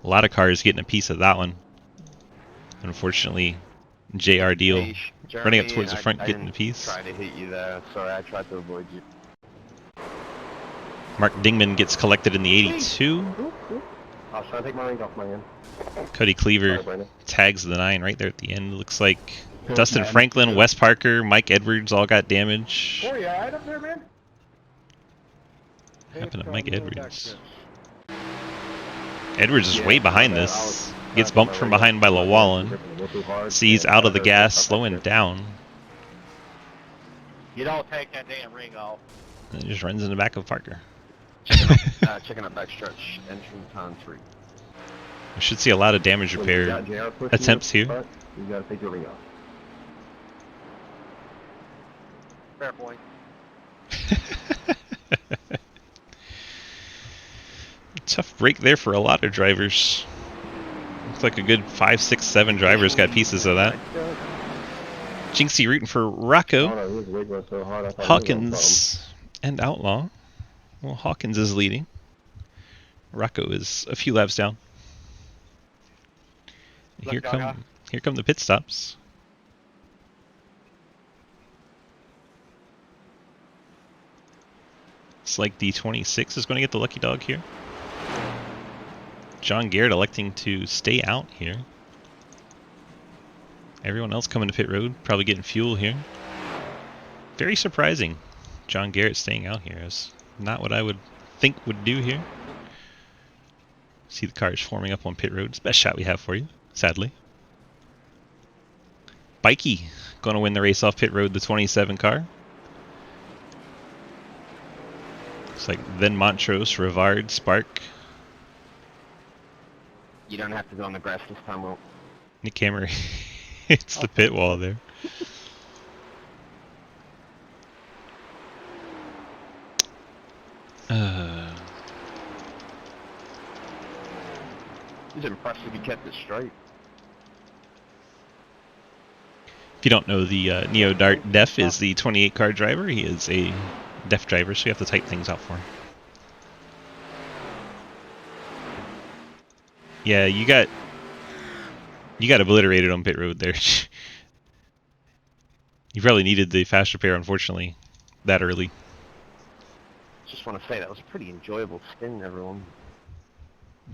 A lot of cars getting a piece of that one. Unfortunately, JR Deal Hey, running up Jeremy, towards the front, I getting a didn't piece. try to hit you there. Sorry, I tried to avoid you. Mark Dingman gets collected in the 82. I was trying to take my ring off my hand. Cody Cleaver Sorry, Brandon. tags the 9 right there at the end. Looks like Good, Dustin man. Franklin, Good. Wes Parker, Mike Edwards all got damage. Corey, you alright up there, man? What happened to Mike Edwards? Edwards is Yeah, way behind my bad. I this. was Gets trying bumped to take from my ring behind off by my hand. Llewellyn. A little too hard. Sees Yeah, out of the I gas, heard slowing that. down. You don't take that damn ring off. And just runs in the back of Parker. Checking up backstretch, entering turn 3. We should see a lot of damage When you repair got JR pushing attempts you, here. but you gotta take your ring off. Fair point. Tough break there for a lot of drivers. Looks like a good 5, 6, 7 drivers got pieces of that. Jinxie rooting for Oh Rocco, no, he was wiggling so hard I thought Hawkins, and Outlaw. Well, Hawkins is leading. Rocco is a few laps down. Here come the pit stops. It's like the 26 is going to get the lucky dog here. John Garrett electing to stay out here. Everyone else coming to pit road, probably getting fuel here. Very surprising. John Garrett staying out here is not what I would think would do here. See the cars forming up on pit road. It's the best shot we have for you, sadly. Bikey going to win the race off pit road, the 27 car. Looks like then Montrose, Rivard, Spark. You don't have to go on the grass this time, Will. Nick Hammer hits the pit wall there. He's impressive he kept it straight. If you don't know, the Neo Dart Def is the 28 car driver. He is a deaf driver, so you have to type things out for him. Yeah, you got obliterated on pit road there. You probably needed the fast repair, unfortunately, that early. Just want to say that was a pretty enjoyable spin, everyone.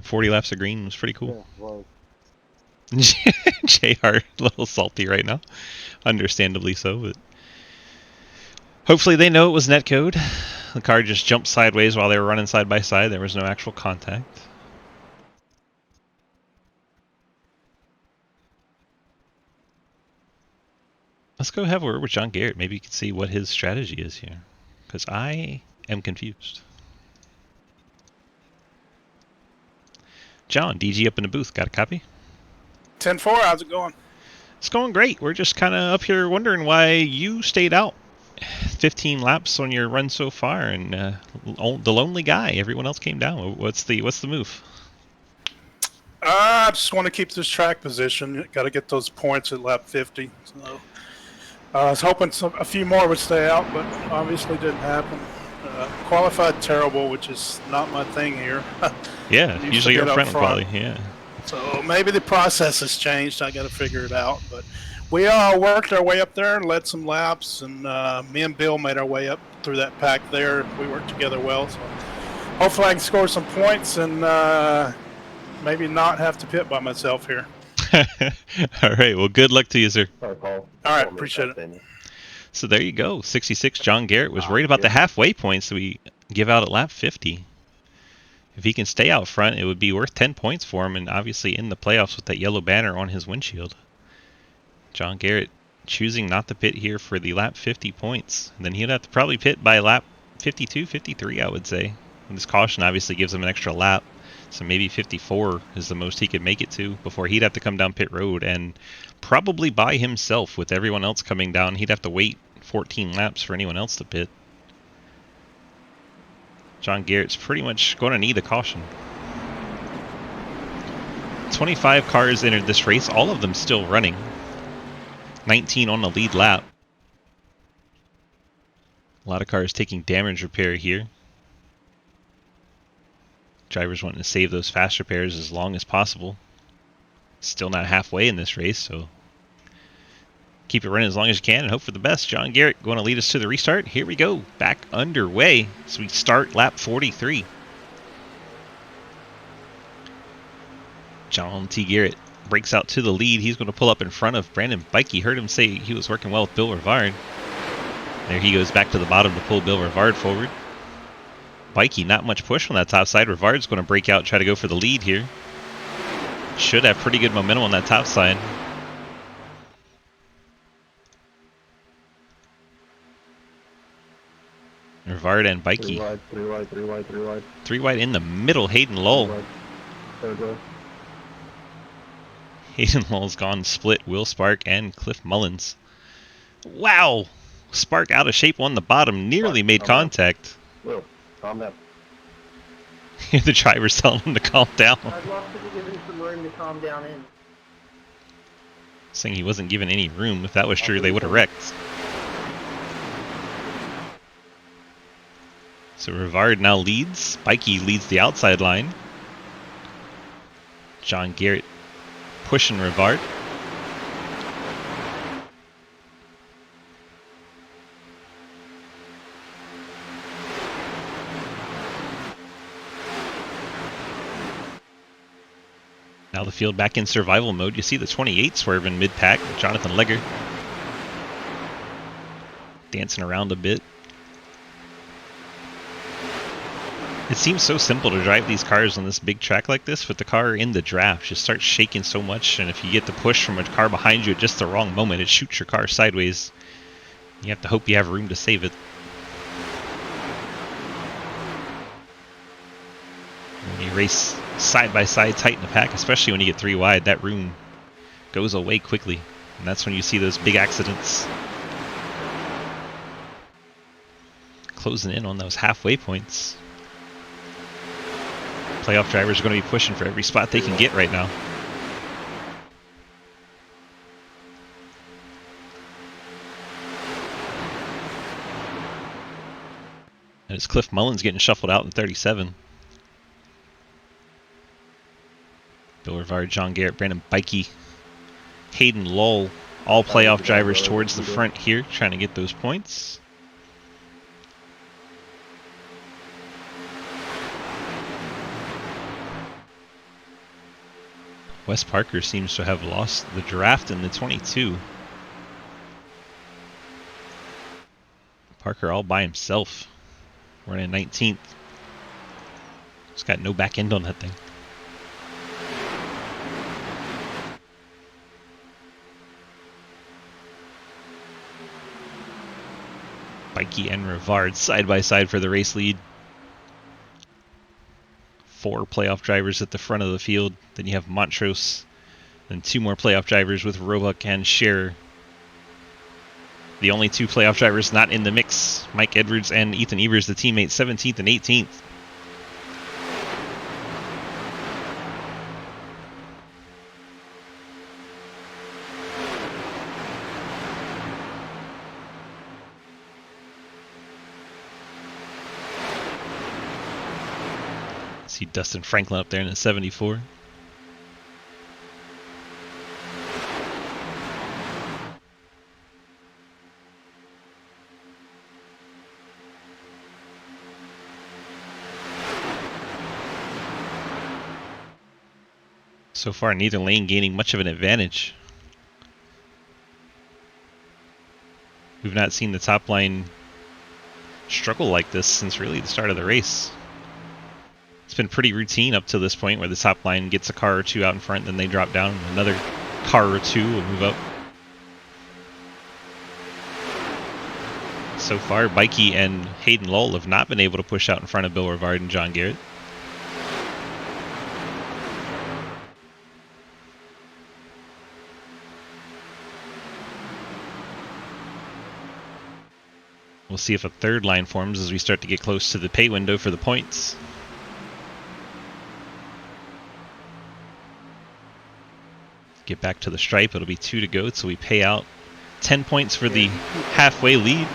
40 laps of green was pretty Yeah, cool. well, JR a little salty right now, understandably so, but hopefully they know it was netcode. The car just jumped sideways while they were running side by side. There was no actual contact. Let's go have a word with John Garrett. Maybe you can see what his strategy is here, because I am confused. John, DG up in the booth. Got a copy? 10-4, how's it going? It's going great. We're just kind of up here wondering why you stayed out 15 laps on your run so far, and the lonely guy. Everyone else came down. What's the move? I just want to keep this track position. Got to get those points at lap 50. So I was hoping a few more would stay out, but obviously didn't happen. Qualified terrible, which is not my thing here. Yeah, Used usually to you're get front up quality. Yeah. So maybe the process has changed. I got to figure it out. But we worked our way up there and led some laps, and me and Bill made our way up through that pack there. We worked together well. So hopefully I can score some points and maybe not have to pit by myself here. All right. Well, good luck to you, sir. sorry, Paul. All right, appreciate it. So there you go. 66. John Garrett was worried about the halfway points that we give out at lap 50. If he can stay out front, it would be worth 10 points for him, and obviously in the playoffs with that yellow banner on his windshield. John Garrett choosing not to pit here for the lap 50 points. And then he'd have to probably pit by lap 52, 53, I would say. And this caution obviously gives him an extra lap. So maybe 54 is the most he could make it to before he'd have to come down pit road, and probably by himself with everyone else coming down. He'd have to wait 14 laps for anyone else to pit. John Garrett's pretty much going to need a caution. 25 cars entered this race, all of them still running. 19 on the lead lap. A lot of cars taking damage repair here. Drivers wanting to save those fast repairs as long as possible. Still not halfway in this race, so keep it running as long as you can and hope for the best. John Garrett going to lead us to the restart. Here we go, back underway. So we start lap 43. John T. Garrett breaks out to the lead. He's going to pull up in front of Brandon Bikey. Heard him say he was working well with Bill Rivard. There he goes back to the bottom to pull Bill Rivard forward. Bikey, not much push on that top side. Rivard's going to break out, try to go for the lead here. Should have pretty good momentum on that top side. Rivard and Bikey. Three wide. Three wide in the middle. Hayden Lull. Third row. Hayden Lull's gone split. Will Spark and Cliff Mullins. Wow! Spark out of shape on the bottom. Nearly made contact. Will, calm down. The driver's telling him to calm down. I'd love to be given some room to calm down in. Saying he wasn't given any room. If that was true, they would have wrecked. So Rivard now leads. Bikey leads the outside line. John Garrett pushing Rivard. Now the field back in survival mode. You see the 28 swerving mid-pack. Jonathan Legger dancing around a bit. It seems so simple to drive these cars on this big track like this, but the car in the draft just starts shaking so much, and if you get the push from a car behind you at just the wrong moment, it shoots your car sideways. You have to hope you have room to save it. When you race side by side tight in the pack, especially when you get three wide, that room goes away quickly, and that's when you see those big accidents. Closing in on those halfway points. Playoff drivers are going to be pushing for every spot they can get right now. And it's Cliff Mullins getting shuffled out in 37. Bill Rivard, John Garrett, Brandon Bikey, Hayden Lull, all playoff drivers towards the front here, trying to get those points. Wes Parker seems to have lost the draft in the 22. Parker all by himself. Running 19th. He's got no back end on that thing. Bikey and Rivard side by side for the race lead. 4 playoff drivers at the front of the field. Then you have Montrose. Then 2 more playoff drivers with Roebuck and Scherer. The only 2 playoff drivers not in the mix, Mike Edwards and Ethan Evers, the teammates, 17th and 18th. See Dustin Franklin up there in the 74. So far, neither lane gaining much of an advantage. We've not seen the top line struggle like this since really the start of the race. It's been pretty routine up to this point where the top line gets a car or 2 out in front, then they drop down, and another car or 2 will move up. So far, Bikey and Hayden Lull have not been able to push out in front of Bill Rivard and John Garrett. We'll see if a third line forms as we start to get close to the pay window for the points. Get back to the stripe. It'll be 2 to go, so we pay out 10 points for the halfway lead.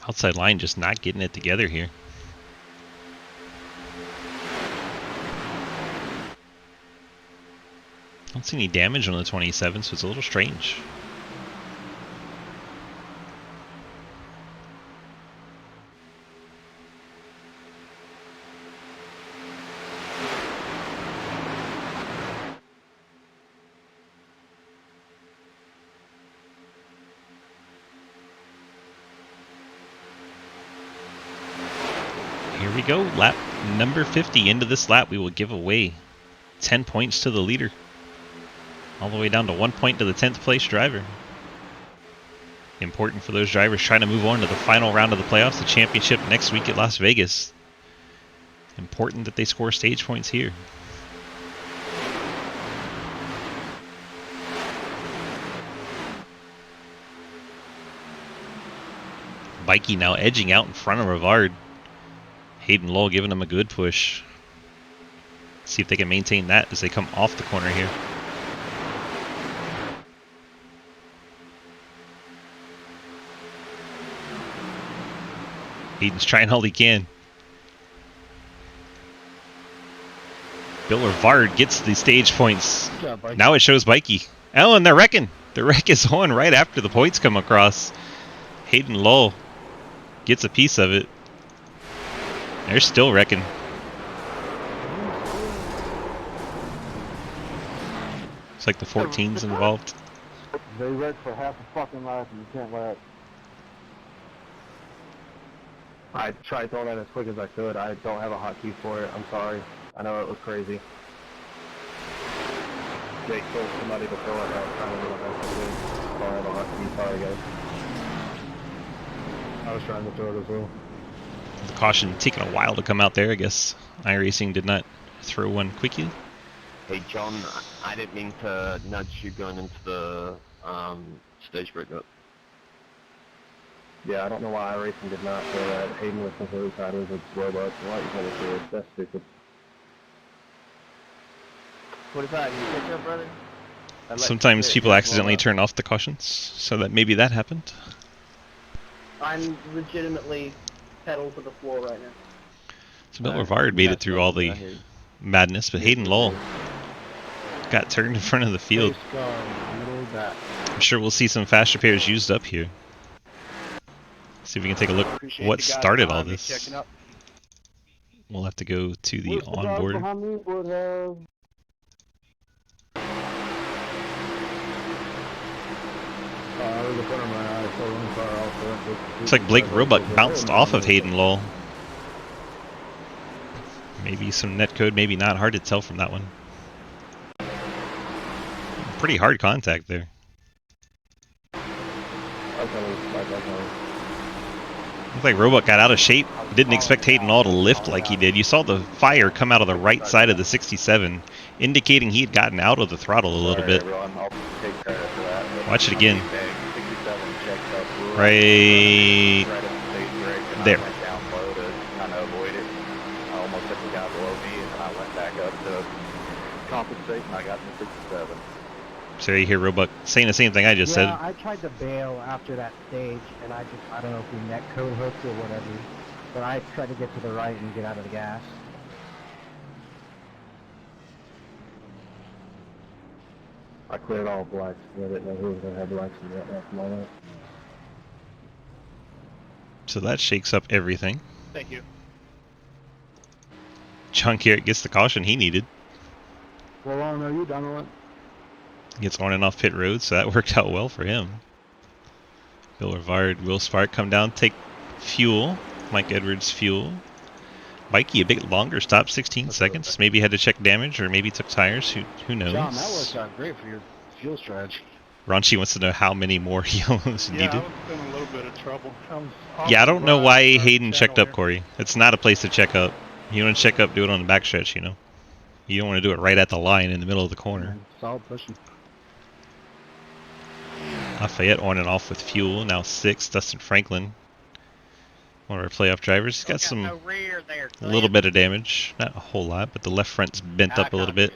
Outside line just not getting it together here. Don't see any damage on the 27, so it's a little strange. Here we go, lap number 50. Into this lap, we will give away 10 points to the leader. All the way down to 1 point to the 10th place driver. Important for those drivers trying to move on to the final round of the playoffs, the championship next week at Las Vegas. Important that they score stage points here. Bikey now edging out in front of Rivard. Hayden Lowell giving him a good push. See if they can maintain that as they come off the corner here. Hayden's trying all he can. Bill Rivard gets the stage points. Now it shows Bikey. Oh, and they're wrecking. The wreck is on right after the points come across. Hayden Lowell gets a piece of it. They're still wrecking. It's like the 14's involved. They wrecked for half a fucking lap and you can't let. I tried throwing that as quick as I could. I don't have a hotkey for it. I'm sorry. I know it was crazy. Jake told somebody to throw it. I was trying to do what I could do. Don't have a hotkey. Sorry, guys. I was trying to throw it as well. The caution taking a while to come out there. I guess iRacing did not throw one quickly. Hey, John, I didn't mean to nudge you going into the stage breakup. Yeah, I don't know why iRacing did not throw that. Hayden was completely sideways with robots. Why you trying to do it? That's stupid. 45, you catch up, brother? Sometimes people accidentally turn off the cautions, so that maybe that happened. I'm legitimately pedal to the floor right now. So Bill Rivard made it through all the madness, but Hayden Lowell got turned in front of the field. I'm sure we'll see some fast repairs used up here. See if we can take a look at what started all this. We'll have to go to the onboard. Looks like Blake Roebuck bounced off of Hayden Lowell. Maybe some netcode, maybe not. Hard to tell from that one. Pretty hard contact there. Looks like Roebuck got out of shape. Didn't expect Hayden Lowell to lift like he did. You saw the fire come out of the right side of the 67, indicating he had gotten out of the throttle a little bit. Watch it again. Right there. So you hear Roebuck saying the same thing I just said. I tried to bail after that stage, and I don't know if we net code hooked or whatever, but I tried to get to the right and get out of the gas. I cleared all blacks. I didn't know who was going to have blacks in that moment. So that shakes up everything. Thank you. Chunk here gets the caution he needed. Well, I know you done it. Gets on and off pit road, so that worked out well for him. Bill Rivard, Will Spark come down, take fuel. Mike Edwards fuel. Mikey a bit longer stop, 16 seconds. Maybe had to check damage or maybe took tires. Who knows? John, that worked out great for your fuel strategy. Ronchi wants to know how many more yellows Yeah, needed. I was in a little bit of trouble. I was Yeah, I don't know why surprised our Hayden checked channel up, Corey. It's not a place to check up. You want to check up, do it on the backstretch, you know? You don't want to do it right at the line in the middle of the corner. Solid pushing. Lafayette on and off with fuel. Now 6. Dustin Franklin, one of our playoff drivers. He's got some no rear there, a little bit of damage. Not a whole lot, but the left front's bent up a little bit.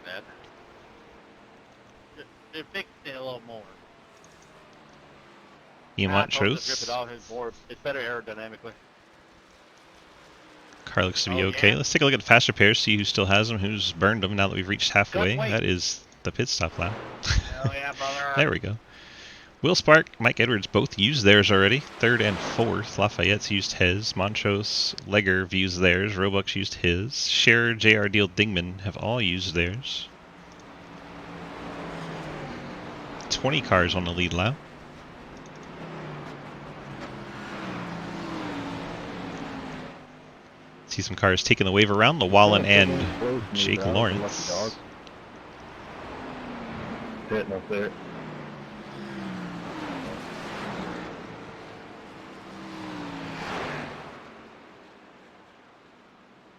It fixed it a little more. Ian I told him to Montrose. Grip it off his board. It's better aerodynamically. Car looks to be Oh, okay. yeah. Let's take a look at the fast repairs, see who still has them, who's burned them now that we've reached halfway. Good weight. That is the pit stop lap. Hell yeah, brother. There we go. Will Spark, Mike Edwards both used theirs already. 3rd and 4th. Lafayette's used his. Montrose, Legger used theirs. Roebuck's used his. Scherer, JR Deal, Dingman have all used theirs. 20 cars on the lead lap. See some cars taking the wave around. Llewellyn and Jake Lawrence. Hitting up there.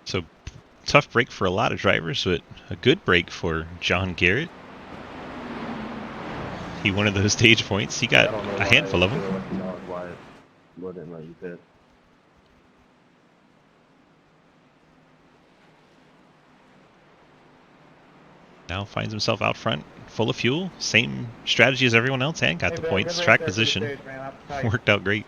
So tough break for a lot of drivers, but a good break for John Garrett. He wanted those stage points. He got a handful of them. Why it wouldn't let you pit. Now finds himself out front, full of fuel. Same strategy as everyone else, and got the points. Track position worked out great.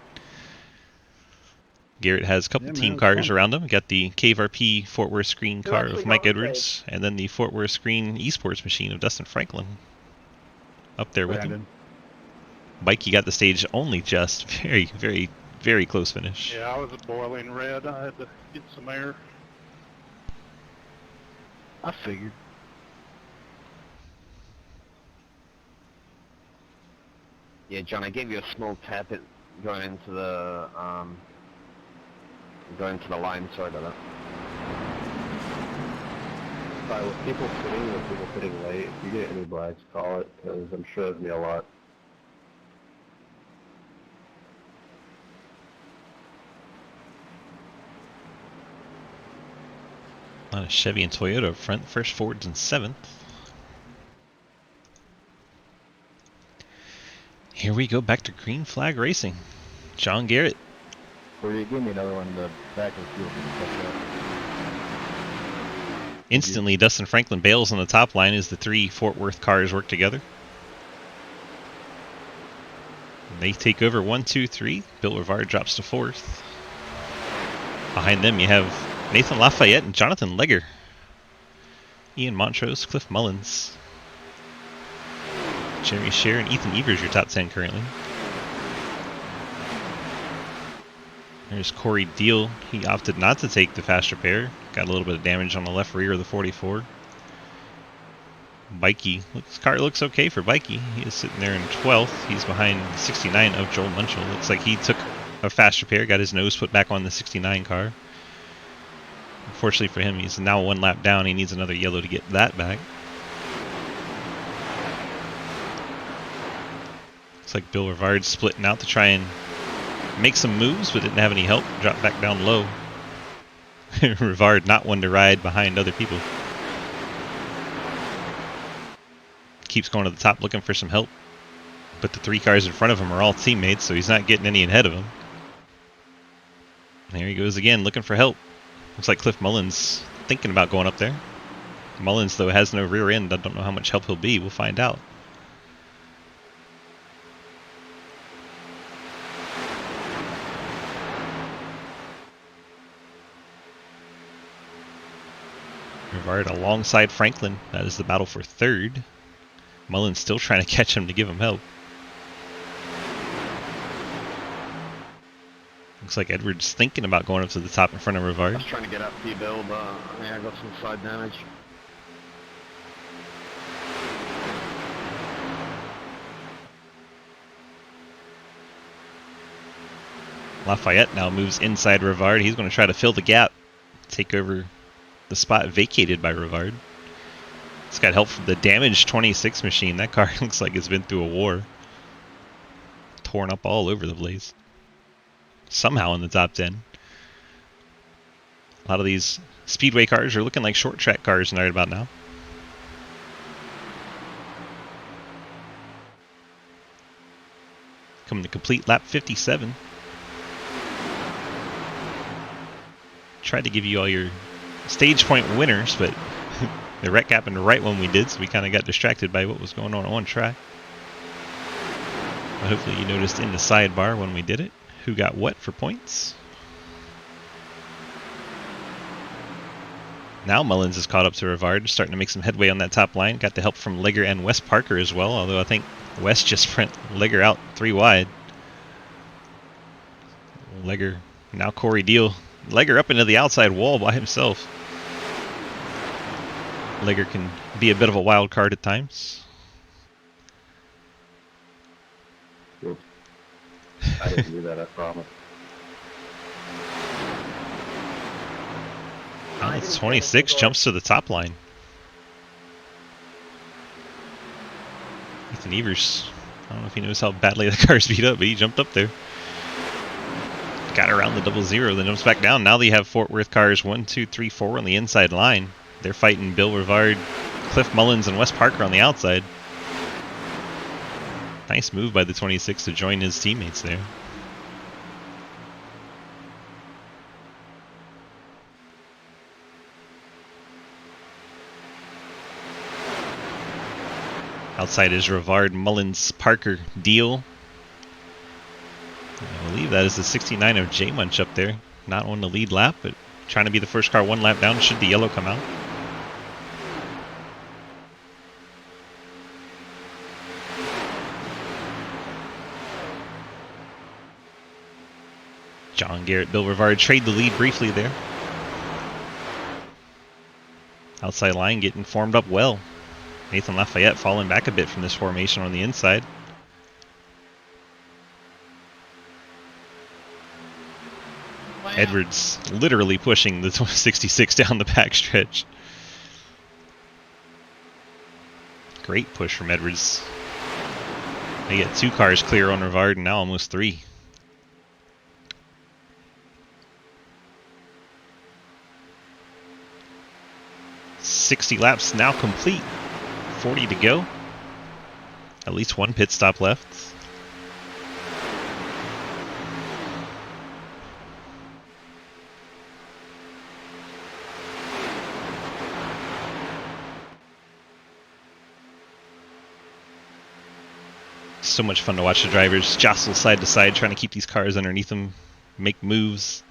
Garrett has a couple team cars around him. Got the KVRP Fort Worth Screen car of Mike Edwards, and then the Fort Worth Screen Esports machine of Dustin Franklin up there with him. Mikey got the stage only just. Very, very, very close finish. Yeah, I was a boiling red. I had to get some air. I figured. Yeah, John, I gave you a small tap it going into the line. Sorry about that. Sorry, with people sitting late, if you get any blags, call it, because I'm sure there's gonna be a lot. A lot of Chevy and Toyota up front. First Fords in 7th. Here we go back to green flag racing. John Garrett. Or you give me another one in the back of the field. Instantly, Dustin Franklin bails on the top line as the 3 Fort Worth cars work together. And they take over 1, 2, 3. Bill Rivard drops to 4th. Behind them, you have Nathan Lafayette and Jonathan Legger. Ian Montrose, Cliff Mullins. Jeremy Scherer and Ethan Evers, your top 10 currently. There's Corey Deal. He opted not to take the fast repair. Got a little bit of damage on the left rear of the 44. Bikey. His car looks okay for Bikey. He is sitting there in 12th. He's behind 69 of Joel Munchell. Looks like he took a fast repair, got his nose put back on the 69 car. Unfortunately for him, he's now 1 lap down. He needs another yellow to get that back. Looks like Bill Rivard's splitting out to try and make some moves, but didn't have any help. Dropped back down low. Rivard not one to ride behind other people. Keeps going to the top looking for some help. But the 3 cars in front of him are all teammates, so he's not getting any ahead of him. There he goes again, looking for help. Looks like Cliff Mullins thinking about going up there. Mullins, though, has no rear end. I don't know how much help he'll be. We'll find out. Rivard alongside Franklin. That is the battle for 3rd. Mullins still trying to catch him to give him help. Looks like Edwards thinking about going up to the top in front of I Rivard. was trying to get up to you, Bill, but I got some side damage. Lafayette now moves inside Rivard. He's going to try to fill the gap. take over the spot vacated by Rivard. It's got help from the damaged 26 machine. That car looks like it's been through a war. Torn up all over the place. Somehow in the top 10. A lot of these speedway cars are looking like short track cars right about now. Coming to complete lap 57. Tried to give you all your stage point winners, but the wreck happened right when we did, so we kind of got distracted by what was going on track. But hopefully you noticed in the sidebar when we did it who got what for points. Now Mullins is caught up to Rivard, starting to make some headway on that top line. Got the help from Legger and Wes Parker as well, although I think Wes just sprint Legger out 3 wide. Legger, now Corey Deal. Legger up into the outside wall by himself. Legger can be a bit of a wild card at times. Oops. I didn't do that, I promise. It's 26 jumps to the top line. Ethan Evers, I don't know if he knows how badly the car's beat up, but he jumped up there. Got around the 00, then jumps back down. Now they have Fort Worth cars 1, 2, 3, 4 on the inside line. They're fighting Bill Rivard, Cliff Mullins, and Wes Parker on the outside. Nice move by the 26 to join his teammates there. Outside is Rivard, Mullins, Parker, Deal. I believe that is the 69 of J Munch up there. Not on the lead lap, but trying to be the first car 1 lap down should the yellow come out. John Garrett, Bill Rivard trade the lead briefly there. Outside line getting formed up well. Nathan Lafayette falling back a bit from this formation on the inside. Edwards literally pushing the 66 down the backstretch. Great push from Edwards. They get 2 cars clear on Rivard and now almost 3. .60 laps now complete. 40 to go. At least 1 pit stop left. So much fun to watch the drivers jostle side to side, trying to keep these cars underneath them, make moves,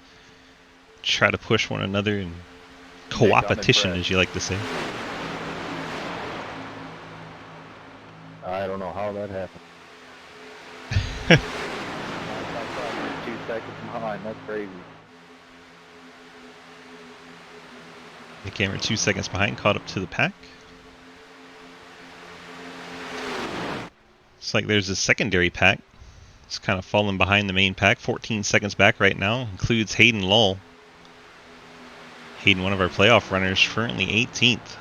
try to push one another, and co-opetition, as you like to say. I don't know how that happened. 2 seconds behind, that's crazy. The camera 2 seconds behind, caught up to the pack. Looks like there's a secondary pack. It's kind of falling behind the main pack. 14 seconds back right now. Includes Hayden Lull. Hayden, one of our playoff runners, currently 18th.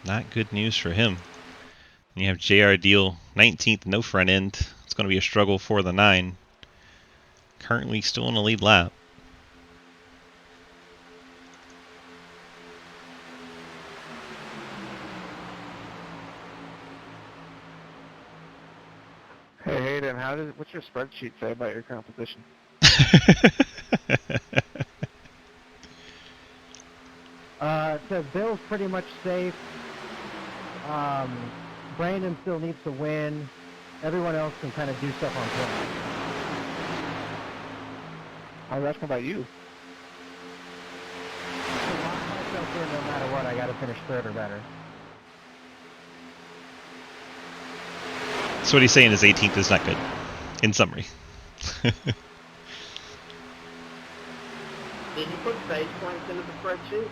Not good news for him. And you have JR Deal, 19th, no front end. It's going to be a struggle for the 9. Currently still in the lead lap. Hey Hayden, what's your spreadsheet say about your composition? It says Bill's pretty much safe. Brandon still needs to win. Everyone else can kind of do stuff on point. I was asking about you. To lock myself in, no matter what, I got to finish 3rd or better. So what he's saying is 18th is not good, in summary. Did you put stage points into the spreadsheet?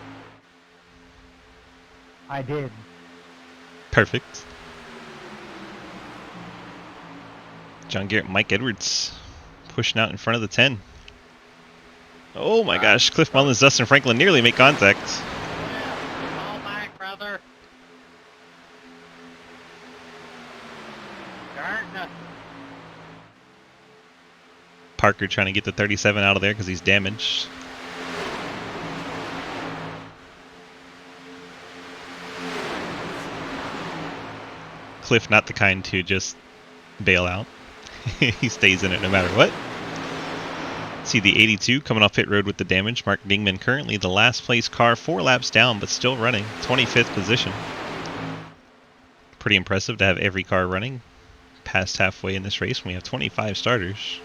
I did. Perfect. John Garrett, Mike Edwards pushing out in front of the 10. Oh my gosh, Cliff Mullins, Dustin Franklin nearly make contact. All back, brother. Darn. Parker trying to get the 37 out of there because he's damaged. Cliff not the kind to just bail out. He stays in it no matter what. See the 82 coming off pit road with the damage. Mark Dingman currently the last place car, 4 laps down, but still running. 25th position. Pretty impressive to have every car running past halfway in this race when we have 25 starters.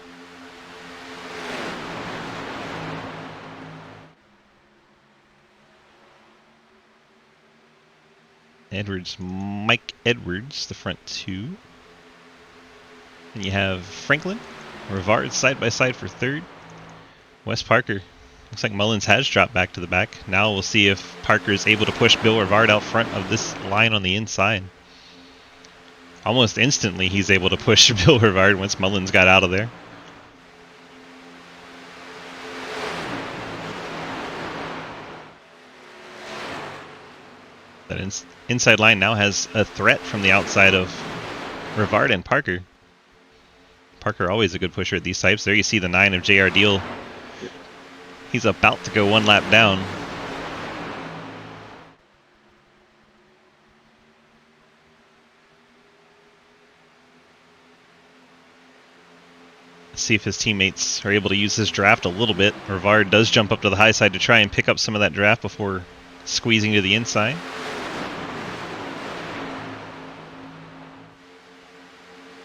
Mike Edwards, the front 2. And you have Franklin, Rivard side by side for 3rd. Wes Parker. Looks like Mullins has dropped back to the back. Now we'll see if Parker is able to push Bill Rivard out front of this line on the inside. Almost instantly he's able to push Bill Rivard once Mullins got out of there. That inside line now has a threat from the outside of Rivard and Parker. Parker always a good pusher at these types. There you see the 9 of J.R. Deal. He's about to go 1 lap down. Let's see if his teammates are able to use his draft a little bit. Rivard does jump up to the high side to try and pick up some of that draft before squeezing to the inside.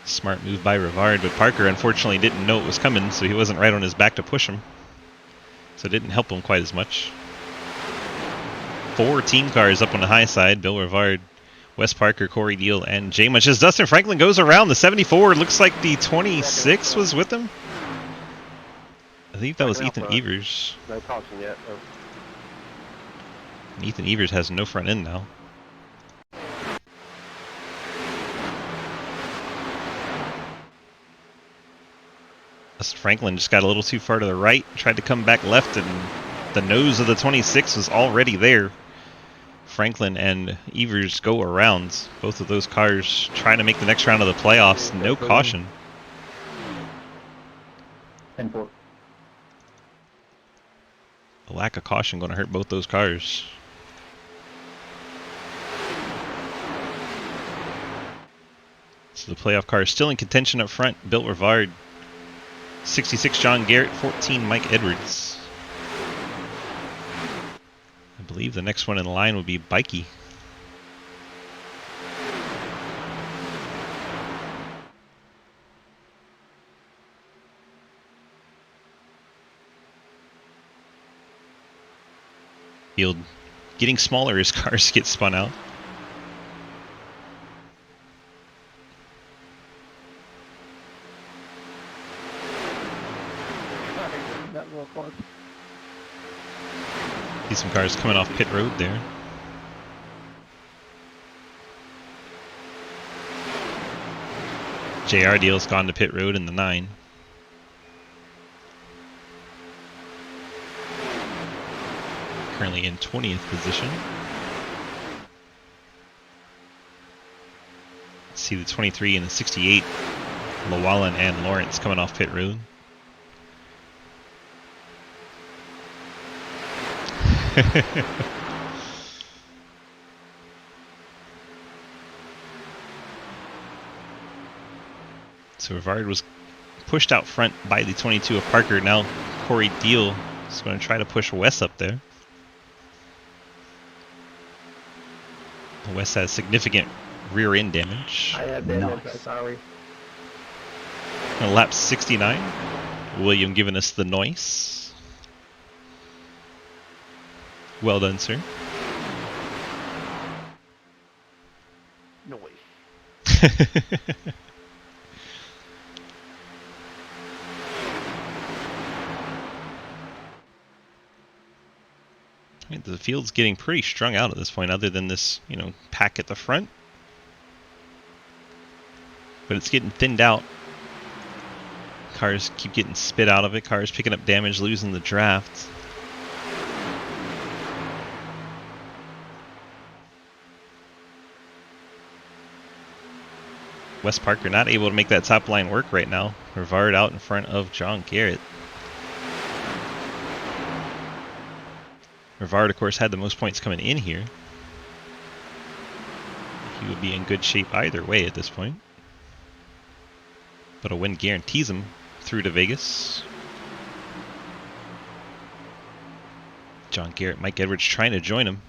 Smart move by Rivard, but Parker unfortunately didn't know it was coming, so he wasn't right on his back to push him. So it didn't help him quite as much. 4 team cars up on the high side. Bill Rivard, Wes Parker, Corey Deal, and Jay Munch. As Dustin Franklin goes around the 74, looks like the 26 was with him. I think that was Ethan Evers. No caution yet. Oh. And Ethan Evers has no front end now. Franklin just got a little too far to the right, tried to come back left, and the nose of the 26 was already there. Franklin and Evers go around. Both of those cars trying to make the next round of the playoffs. No caution. 10-4. A lack of caution going to hurt both those cars. So the playoff car is still in contention up front. Bill Rivard, 66 John Garrett, 14 Mike Edwards. I believe the next one in line would be Bikey. Field getting smaller as cars get spun out. See some cars coming off pit road there. JR Deal's gone to pit road in the 9. Currently in 20th position. Let's see the 23 and the 68. Llewellyn and Lawrence coming off pit road. So Rivard was pushed out front by the 22 of Parker. Now Corey Deal is going to try to push Wes up there. Wes has significant rear end damage. I had damage, I'm sorry. And lap 69. William giving us the noise. Well done, sir. Noise. I mean, the field's getting pretty strung out at this point, other than this, pack at the front. But it's getting thinned out Cars keep getting spit out of it. Cars picking up damage, losing the draft. Wes Parker not able to make that top line work right now. Rivard out in front of John Garrett. Rivard, of course, had the most points coming in here. He would be in good shape either way at this point. But a win guarantees him through to Vegas. John Garrett, Mike Edwards trying to join him.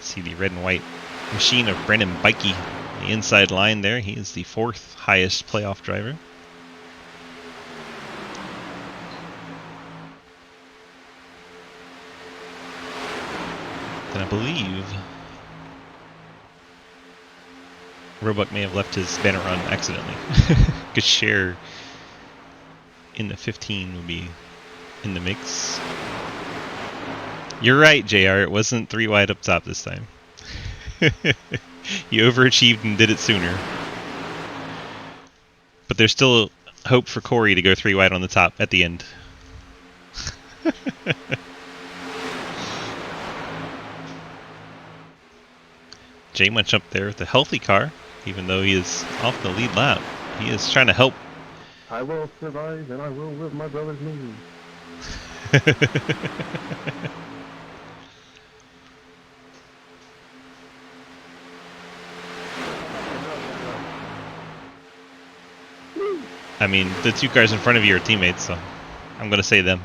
See the red and white machine of Brendan Bikey. The inside line there. He is the 4th highest playoff driver. Then I believe Roebuck may have left his banner on accidentally. Good share in the 15 would be in the mix. You're right, JR. It wasn't 3 wide up top this time. You overachieved and did it sooner. But there's still hope for Corey to go 3 wide on the top at the end. Jay Munch up there with a healthy car, even though he is off the lead lap. He is trying to help. I will survive and I will live my brother's news. I mean, the 2 cars in front of you are teammates, so I'm going to say them.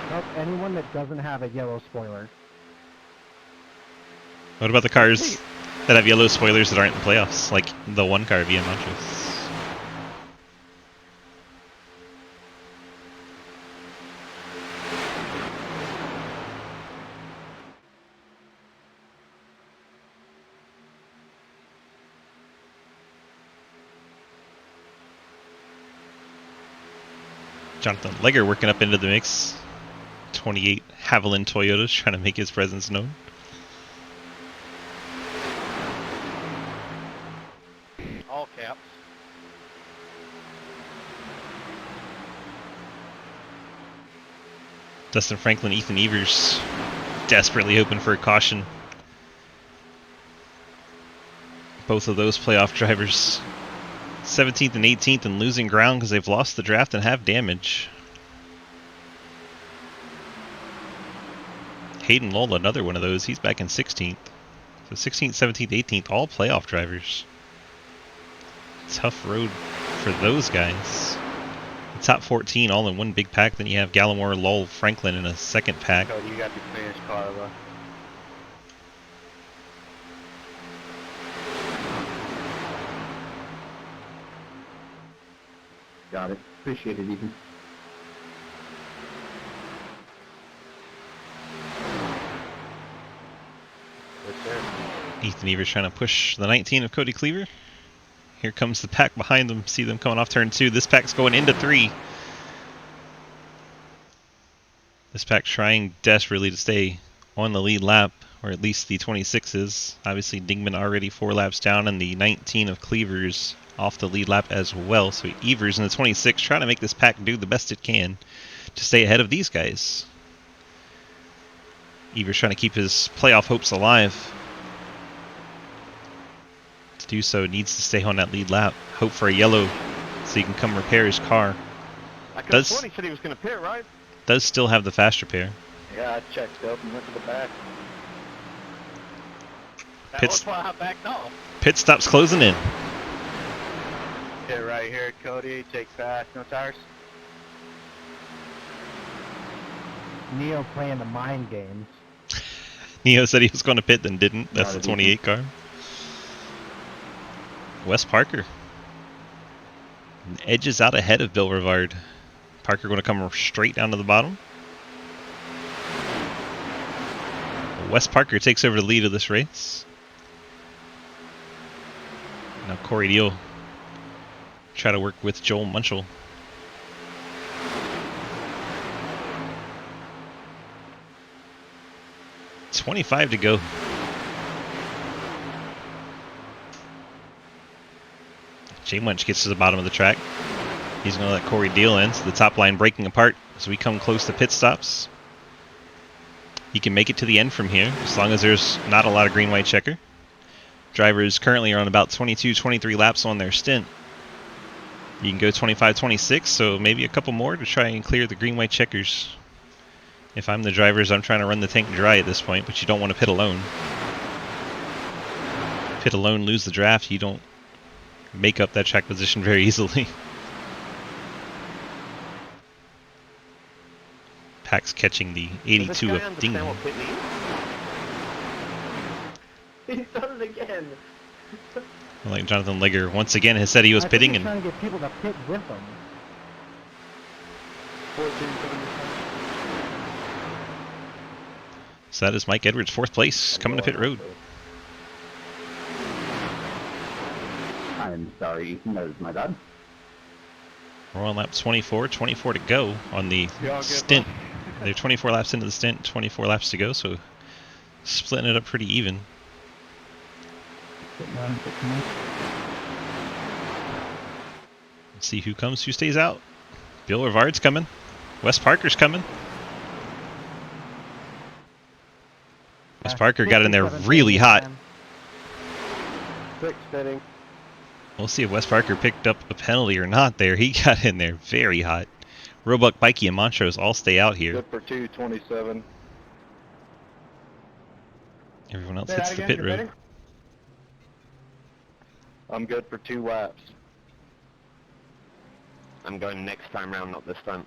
Nope, anyone that doesn't have a yellow spoiler. What about the cars that have yellow spoilers that aren't in the playoffs? Like the 1 car via Montrose. Jonathan Legger working up into the mix. 28 Haviland Toyotas trying to make his presence known. All caps. Dustin Franklin, Ethan Evers desperately hoping for a caution. Both of those playoff drivers 17th and 18th and losing ground because they've lost the draft and have damage. Hayden Lowell, another one of those. He's back in 16th. So 16th, 17th, 18th, all playoff drivers. Tough road for those guys. The top 14 all in one big pack. Then you have Gallimore, Lowell, Franklin in a second pack. Cody, you got to finish Carla. Got it. Appreciate it, Ethan. Yes, sir. Ethan Evers trying to push the 19 of Cody Cleaver. Here comes the pack behind them. See them coming off turn 2. This pack's going into 3. This pack trying desperately to stay on the lead lap, or at least the 26 is. Obviously Dingman already 4 laps down, and the 19 of Cleavers off the lead lap as well. So Evers in the 26 trying to make this pack do the best it can to stay ahead of these guys. Evers trying to keep his playoff hopes alive. To do so, needs to stay on that lead lap. Hope for a yellow so he can come repair his car. I could have sworn he said he was going to pit, right? Does still have the fast repair. Yeah, I checked up and went to the back. That's why I backed off. Pit stops closing in. Hit right here, Cody. Take fast. No tires. Neo playing the mind games. Neo said he was going to pit, then didn't. That's the 28 car. Wes Parker edges out ahead of Bill Rivard. Parker going to come straight down to the bottom. Wes Parker takes over the lead of this race. Now Corey Deal try to work with Joel Munchell. .25 to go. J Munch gets to the bottom of the track. He's going to let Corey Deal in, so the top line breaking apart as we come close to pit stops. He can make it to the end from here, as long as there's not a lot of green-white checker. Drivers currently are on about 22, 23 laps on their stint. You can go 25, 26, so maybe a couple more to try and clear the green-white checkers. If I'm the drivers, I'm trying to run the tank dry at this point, but you don't want to pit alone. Pit alone, lose the draft, you don't make up that track position very easily. Pack's catching the 82 of Dingman. He done it again. Like Jonathan Legger once again has said he was pitting, and trying to get people to pit with him. so that is Mike Edwards, 4th place, coming to pit road. I'm sorry, Ethan. That is my bad. We're on lap 24, 24 to go on the stint. They're 24 laps into the stint, 24 laps to go, so splitting it up pretty even. Let's see who comes, who stays out. Bill Rivard's coming. Wes Parker's coming. Wes Parker got in there really hot. 6 pitting. We'll see if Wes Parker picked up a penalty or not there. He got in there very hot. Roebuck, Bikey, and Montrose all stay out here. Good for 227. Everyone else hits the pit road. I'm good for 2 laps. I'm going next time round, not this time.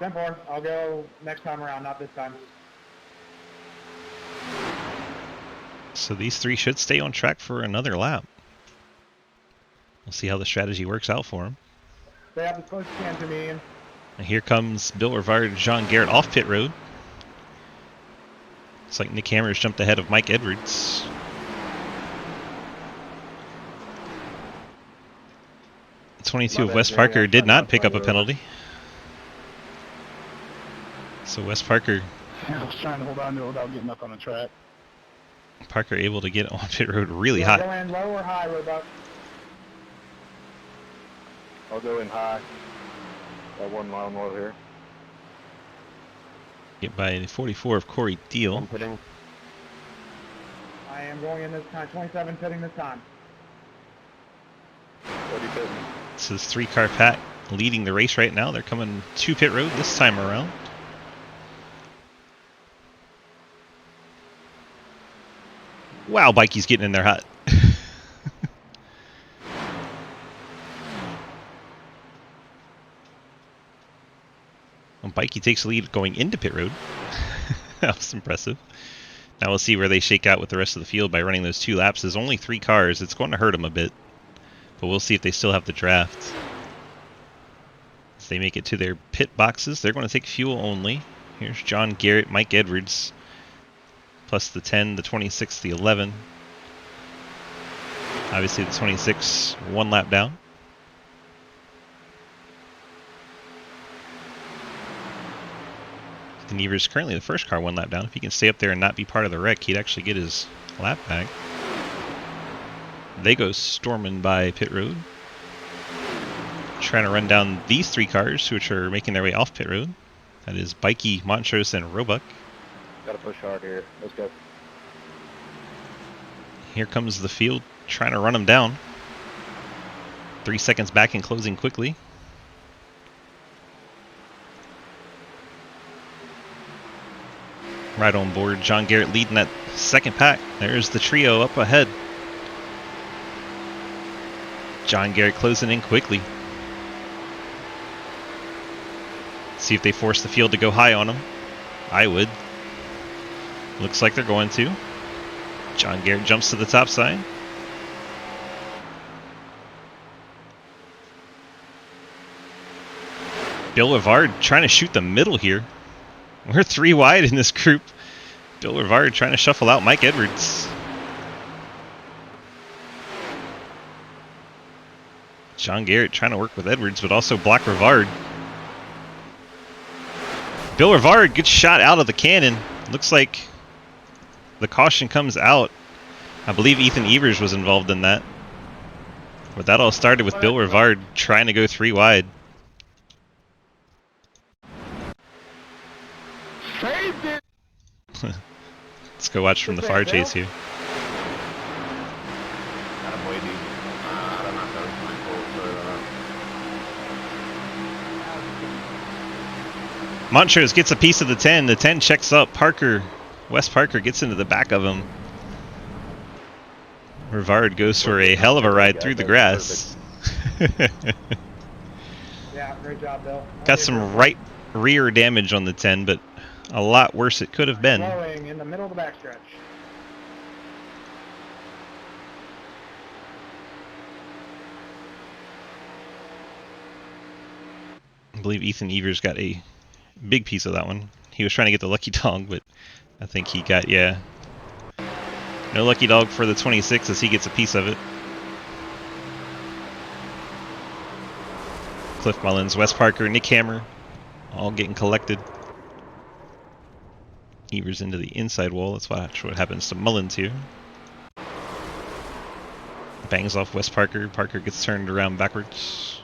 10-4. I'll go next time around, not this time. So these 3 should stay on track for another lap. We'll see how the strategy works out for them. They have as close as can to me. And here comes Bill Rivard and John Garrett off pit road. Looks like Nick Hammers jumped ahead of Mike Edwards. The 22 of Wes Parker did not pick up a penalty. So Wes Parker... I was trying to hold on to it without getting up on the track. Parker able to get on pit road really hot. Go in low or high, Roebuck? I'll go in high. Got 1 mile north here. Get by the 44 of Corey Deal. I'm pitting. I am going in this time. 27 pitting this time. 30 pitting. This is 3-car pack leading the race right now. They're coming to pit road this time around. Wow, Bikey's getting in there hot. Well, Bikey takes the lead going into pit road. That was impressive. Now we'll see where they shake out with the rest of the field by running those 2 laps. There's only 3 cars. It's going to hurt them a bit. But we'll see if they still have the draft. As they make it to their pit boxes, they're going to take fuel only. Here's John Garrett, Mike Edwards, plus the 10, the 26, the 11. Obviously the 26, 1 lap down. Ethan Evers currently the first car 1 lap down. If he can stay up there and not be part of the wreck, he'd actually get his lap back. They go storming by pit road. Trying to run down these 3 cars, which are making their way off pit road. That is Bikey, Montrose, and Roebuck. Gotta push hard here. Let's go. Here comes the field trying to run them down. 3 seconds back and closing quickly. Right on board, John Garrett leading that second pack. There's the trio up ahead. John Garrett closing in quickly. See if they force the field to go high on him. I would. Looks like they're going to. John Garrett jumps to the top side. Bill Rivard trying to shoot the middle here. We're 3 wide in this group. Bill Rivard trying to shuffle out Mike Edwards. John Garrett trying to work with Edwards, but also block Rivard. Bill Rivard gets shot out of the cannon. Looks like the caution comes out. I believe Ethan Evers was involved in that. But that all started with Bill Rivard trying to go 3 wide. Saved it! Let's go watch from the far chase here. Attaboy, dude. I don't know if that was my fault, but, Montrose gets a piece of the 10. The 10 checks up. Wes Parker gets into the back of him. Rivard goes for a hell of a ride through the grass. Yeah, great job, Bill. Got some right rear damage on the 10, but a lot worse it could have been. Slowing in the middle of the backstretch. I believe Ethan Evers got a big piece of that one. He was trying to get the lucky dog, but I think he got, yeah. No lucky dog for the 26 as he gets a piece of it. Cliff Mullins, Wes Parker, Nick Hammer, all getting collected. Evers into the inside wall. Let's watch what happens to Mullins here. Bangs off Wes Parker. Parker gets turned around backwards.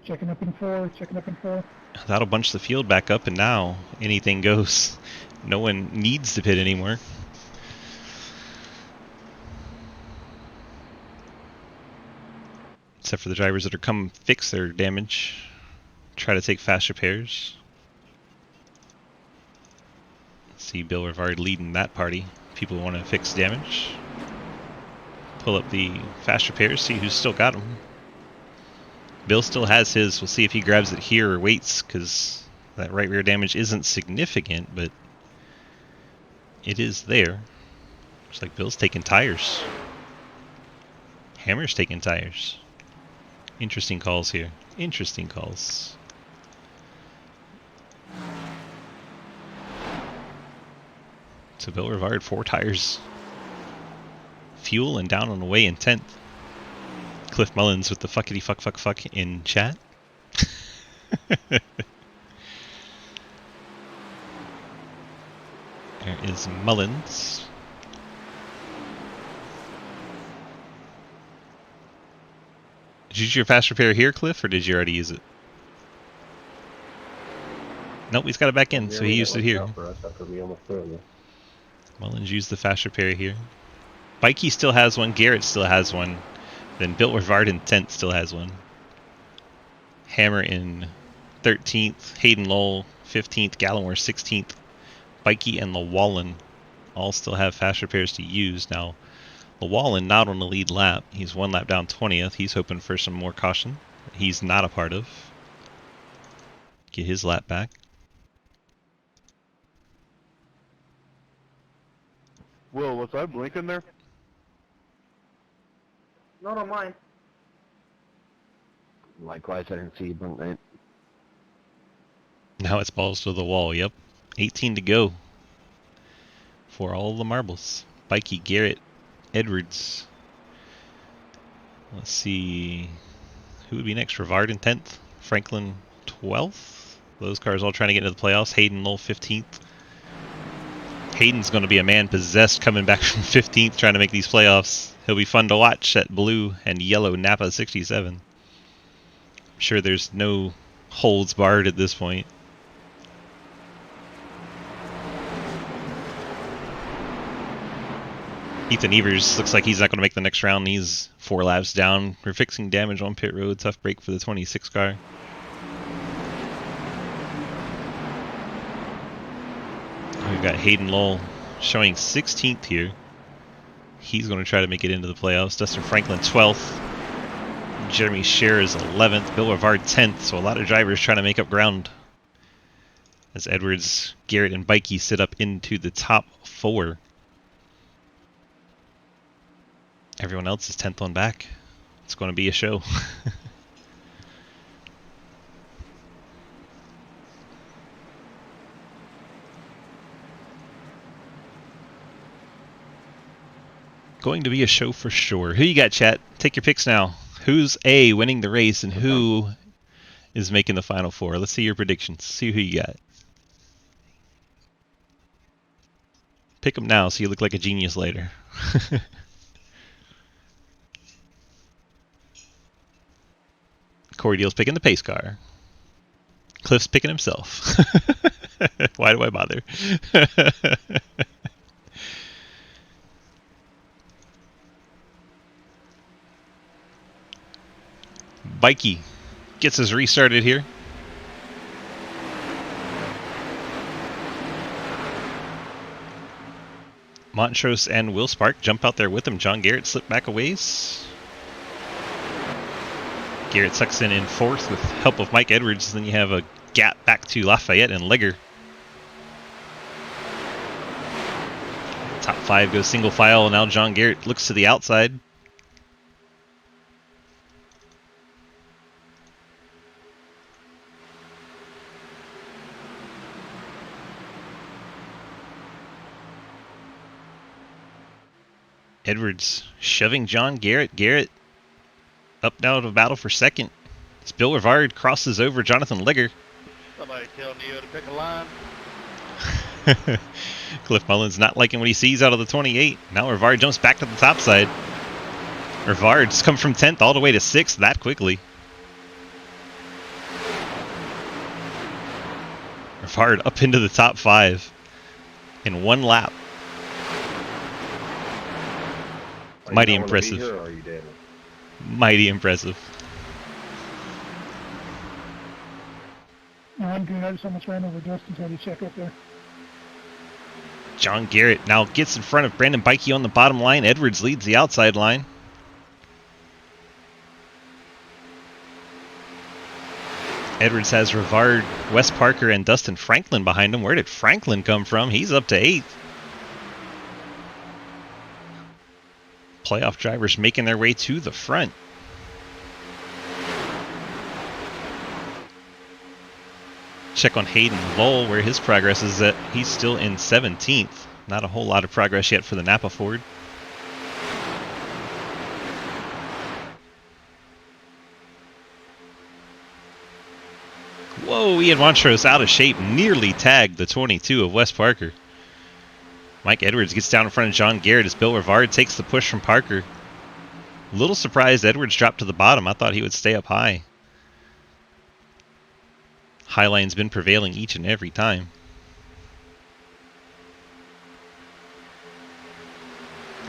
Checking up in 4, checking up in 4. That'll bunch the field back up, and now anything goes. No one needs to pit anymore. Except for the drivers that are come fix their damage. Try to take fast repairs. See Bill Rivard leading that party. People want to fix damage. Pull up the fast repairs, see who's still got them. Bill still has his. We'll see if he grabs it here or waits, because that right rear damage isn't significant, but it is there. Looks like Bill's taking tires. Hammer's taking tires. Interesting calls here. Interesting calls. So Bill Rivard, 4 tires. Fuel and down on the way in 10th. Cliff Mullins with the fuckity fuck in chat. There is Mullins. Did you use your fast repair here, Cliff, or did you already use it? Nope, he's got it back in, so he used it here. Mullins used the fast repair here. Bikey still has one, Garrett still has one. Then Bill Rivard in 10th still has one. Hammer in 13th, Hayden Lowell 15th, Gallimore 16th. Bikey and Llewellyn all still have fast repairs to use. Now, Llewellyn not on the lead lap. He's 1 lap down 20th. He's hoping for some more caution. He's not a part of. Get his lap back. Will, was I blinking there? Not on mine. Likewise, I didn't see you blink, mate. Now it's balls to the wall. Yep. 18 to go for all the marbles. Bikey, Garrett, Edwards. Let's see. Who would be next? Rivard in 10th. Franklin 12th. Those cars all trying to get into the playoffs. Hayden Lowell 15th. Hayden's going to be a man possessed coming back from 15th trying to make these playoffs. He'll be fun to watch at blue and yellow Napa 67. I'm sure there's no holds barred at this point. Ethan Evers looks like he's not going to make the next round. He's 4 laps down. We're fixing damage on pit road. Tough break for the 26 car. We've got Hayden Lowell showing 16th here. He's going to try to make it into the playoffs. Dustin Franklin 12th. Jeremy Scher is 11th. Bill Rivard 10th. So a lot of drivers trying to make up ground. As Edwards, Garrett, and Bikey sit up into the top 4. Everyone else is 10th on back. It's going to be a show. Going to be a show for sure. Who you got, chat? Take your picks now. Who's A, winning the race, and who is making the Final Four? Let's see your predictions. See who you got. Pick them now so you look like a genius later. Corey Deal's picking the pace car. Cliff's picking himself. Why do I bother? Bikey gets us restarted here. Montrose and Will Spark jump out there with him. John Garrett slipped back a ways. Garrett sucks in fourth with help of Mike Edwards. Then you have a gap back to Lafayette and Legger. Top 5 goes single file. Now John Garrett looks to the outside. Edwards shoving John Garrett. Garrett up now to battle for second. As Bill Rivard crosses over Jonathan Legger. Somebody tell Neo to pick a line. Cliff Mullins not liking what he sees out of the 28. Now Rivard jumps back to the top side. Rivard's come from 10th all the way to 6th that quickly. Rivard up into the top 5 in 1 lap. Mighty impressive. Mighty impressive. And you notice how much ran over Justin's had to check up there. John Garrett now gets in front of Brandon Bikey on the bottom line. Edwards leads the outside line. Edwards has Rivard, Wes Parker, and Dustin Franklin behind him. Where did Franklin come from? He's up to 8th. Playoff drivers making their way to the front. Check on Hayden Lowell, where his progress is at. He's still in 17th. Not a whole lot of progress yet for the Napa Ford. Whoa, Ian Montrose out of shape. Nearly tagged the 22 of Wes Parker. Mike Edwards gets down in front of John Garrett as Bill Rivard takes the push from Parker. A little surprised Edwards dropped to the bottom. I thought he would stay up high. Highline's been prevailing each and every time.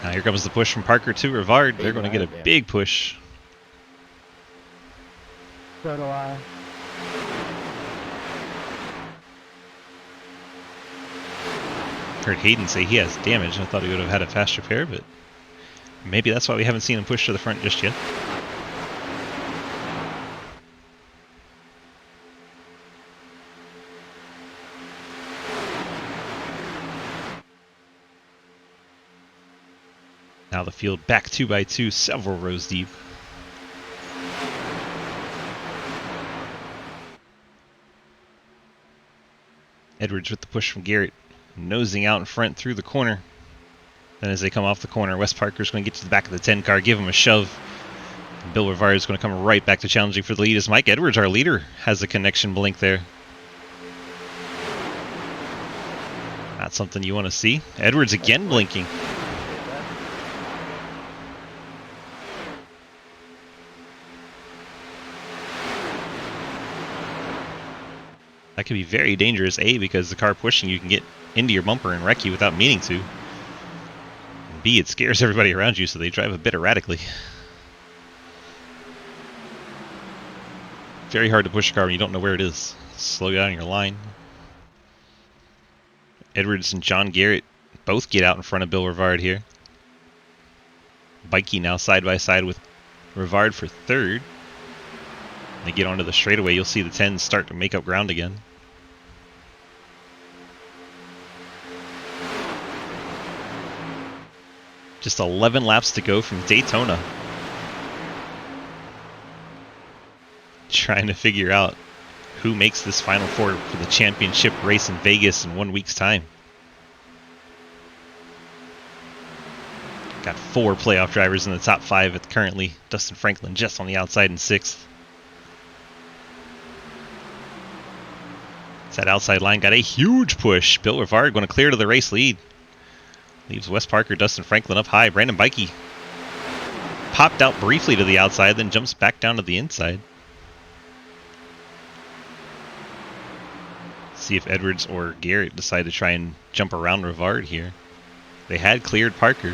Now here comes the push from Parker to Rivard. They're going to get a big push. So do I. Heard Hayden say he has damage. I thought he would have had a fast repair, but maybe that's why we haven't seen him push to the front just yet. Now the field back 2 by 2, several rows deep. Edwards with the push from Garrett, nosing out in front through the corner. Then as they come off the corner, Wes Parker's going to get to the back of the 10 car, give him a shove. And Bill Rivard is going to come right back to challenging for the lead as Mike Edwards, our leader, has a connection blink there. Not something you want to see. Edwards again blinking. That could be very dangerous, A, because the car pushing you can get into your bumper and wreck you without meaning to. And B, it scares everybody around you, so they drive a bit erratically. Very hard to push a car when you don't know where it is. Slow down your line. Edwards and John Garrett both get out in front of Bill Rivard here. Bikey now side by side with Rivard for 3rd. They get onto the straightaway, you'll see the 10s start to make up ground again. Just 11 laps to go from Daytona. Trying to figure out who makes this Final Four for the championship race in Vegas in 1 week's time. Got 4 playoff drivers in the top 5 at currently. Dustin Franklin just on the outside in 6th. That outside line got a huge push. Bill Rivard going to clear to the race lead. Leaves Wes Parker, Dustin Franklin up high. Brandon Bikey popped out briefly to the outside, then jumps back down to the inside. See if Edwards or Garrett decide to try and jump around Rivard here. They had cleared Parker.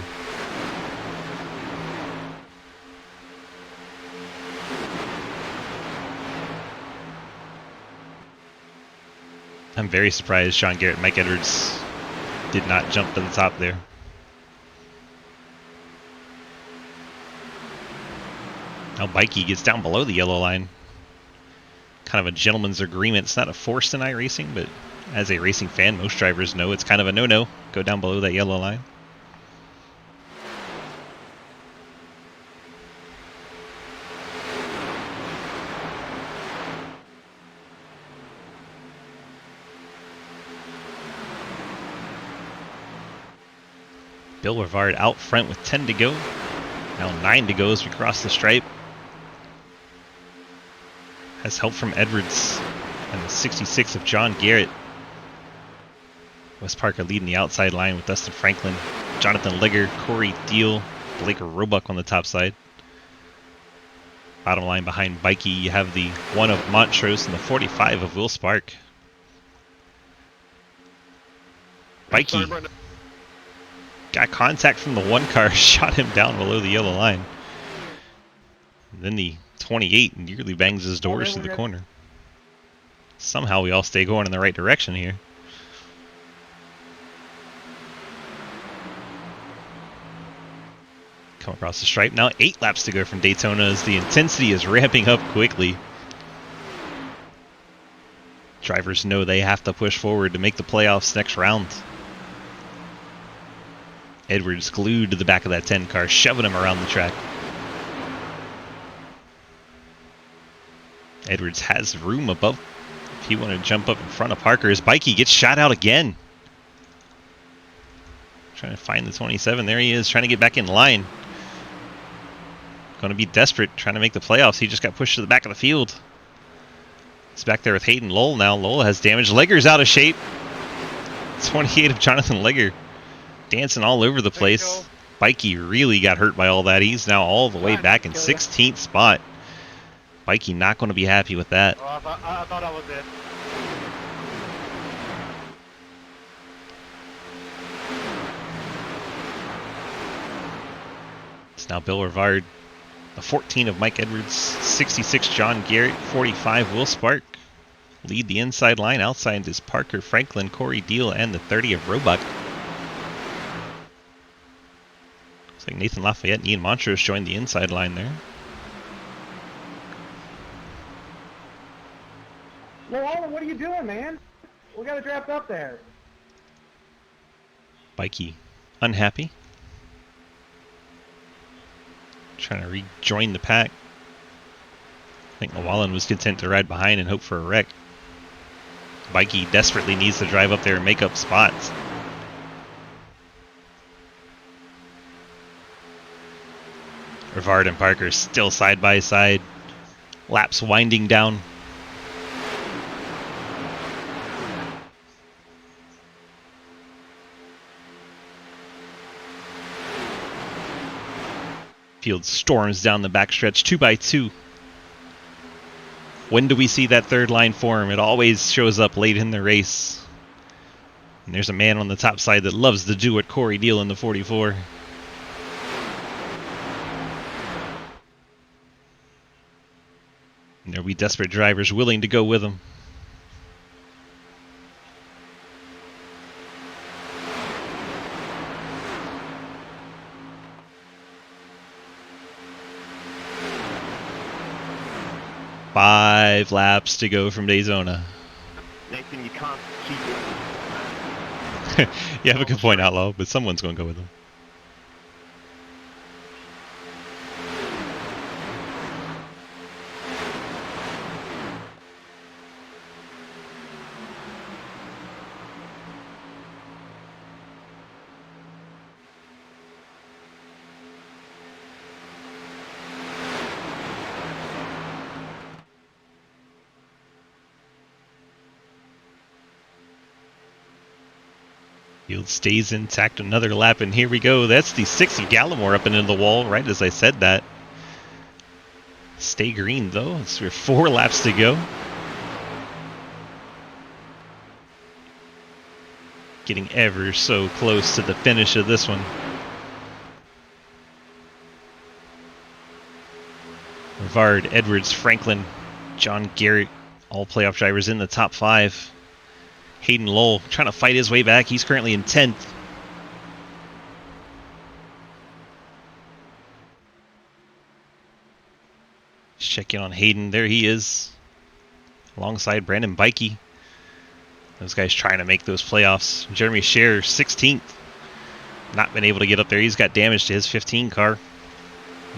I'm very surprised Sean Garrett and Mike Edwards did not jump to the top there. Now Bikey gets down below the yellow line. Kind of a gentleman's agreement. It's not a force in iRacing, but as a racing fan, most drivers know it's kind of a no-no. Go down below that yellow line. Bill Rivard out front with 10 to go. Now 9 to go as we cross the stripe. Has help from Edwards and the 66 of John Garrett. Wes Parker leading the outside line with Dustin Franklin, Jonathan Ligger, Corey Deal, Blake Roebuck on the top side. Bottom line behind Bikey, you have the 1 of Montrose and the 45 of Will Spark. Bikey got contact from the 1 car, shot him down below the yellow line. And then the 28 nearly bangs his doors through the corner. Somehow we all stay going in the right direction here. Come across the stripe. Now 8 laps to go from Daytona as the intensity is ramping up quickly. Drivers know they have to push forward to make the playoffs next round. Edwards glued to the back of that 10 car, shoving him around the track. Edwards has room above if he wanted to jump up in front of Parker. His Bikey gets shot out again. Trying to find the 27. There he is, trying to get back in line. Going to be desperate, trying to make the playoffs. He just got pushed to the back of the field. He's back there with Hayden Lowell now. Lowell has damage. Legger's out of shape. 28 of Jonathan Legger. Dancing all over the place. Bikey really got hurt by all that. He's now all the way back in 16th spot. Bikey not going to be happy with that. Oh, I thought I was it. It's now Bill Rivard. The 14 of Mike Edwards. 66 John Garrett. 45 Will Spark. Lead the inside line. Outside is Parker, Franklin, Corey Deal, and the 30 of Roebuck. Looks like Nathan Lafayette and Ian Montrose joined the inside line there. Well, what are you doing, man? We got to draft up there. Bikey unhappy. Trying to rejoin the pack. I think Llewellyn was content to ride behind and hope for a wreck. Bikey desperately needs to drive up there and make up spots. Rivard and Parker still side by side. Laps winding down. Field storms down the backstretch 2 by 2. When do we see that third line form? It always shows up late in the race. And there's a man on the top side that loves to do what Corey Deal in the 44. And there'll be desperate drivers willing to go with him. Five laps to go from Daytona. Nathan, you can't keep it. You have a good point, Outlaw, but someone's going to go with him. Field stays intact, another lap, and here we go. That's the 6 of Gallimore up and into the wall, right as I said that. Stay green, though. It's 4 laps to go. Getting ever so close to the finish of this one. Rivard, Edwards, Franklin, John Garrett, all playoff drivers in the top 5. Hayden Lowell trying to fight his way back. He's currently in 10th. Let's check in on Hayden. There he is. Alongside Brandon Bikey. Those guys trying to make those playoffs. Jeremy Scherer, 16th. Not been able to get up there. He's got damage to his 15 car.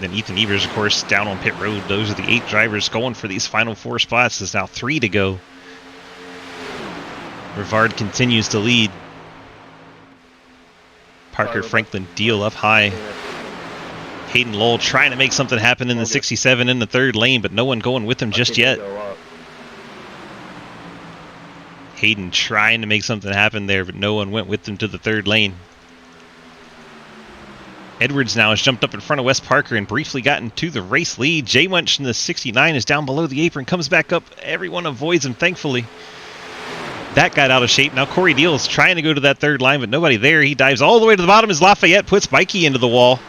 Then Ethan Evers, of course, down on pit road. Those are the 8 drivers going for these final 4 spots. There's now 3 to go. Rivard continues to lead. Parker, Franklin, Deal up high. Hayden Lowell trying to make something happen in the 67 in the 3rd lane, but no one going with him just yet. Hayden trying to make something happen there, but no one went with him to the 3rd lane. Edwards now has jumped up in front of Wes Parker and briefly gotten to the race lead. J Munch in the 69 is down below the apron, comes back up. Everyone avoids him, thankfully. That got out of shape. Now Corey Deal is trying to go to that 3rd line, but nobody there. He dives all the way to the bottom as Lafayette puts Bikey into the wall.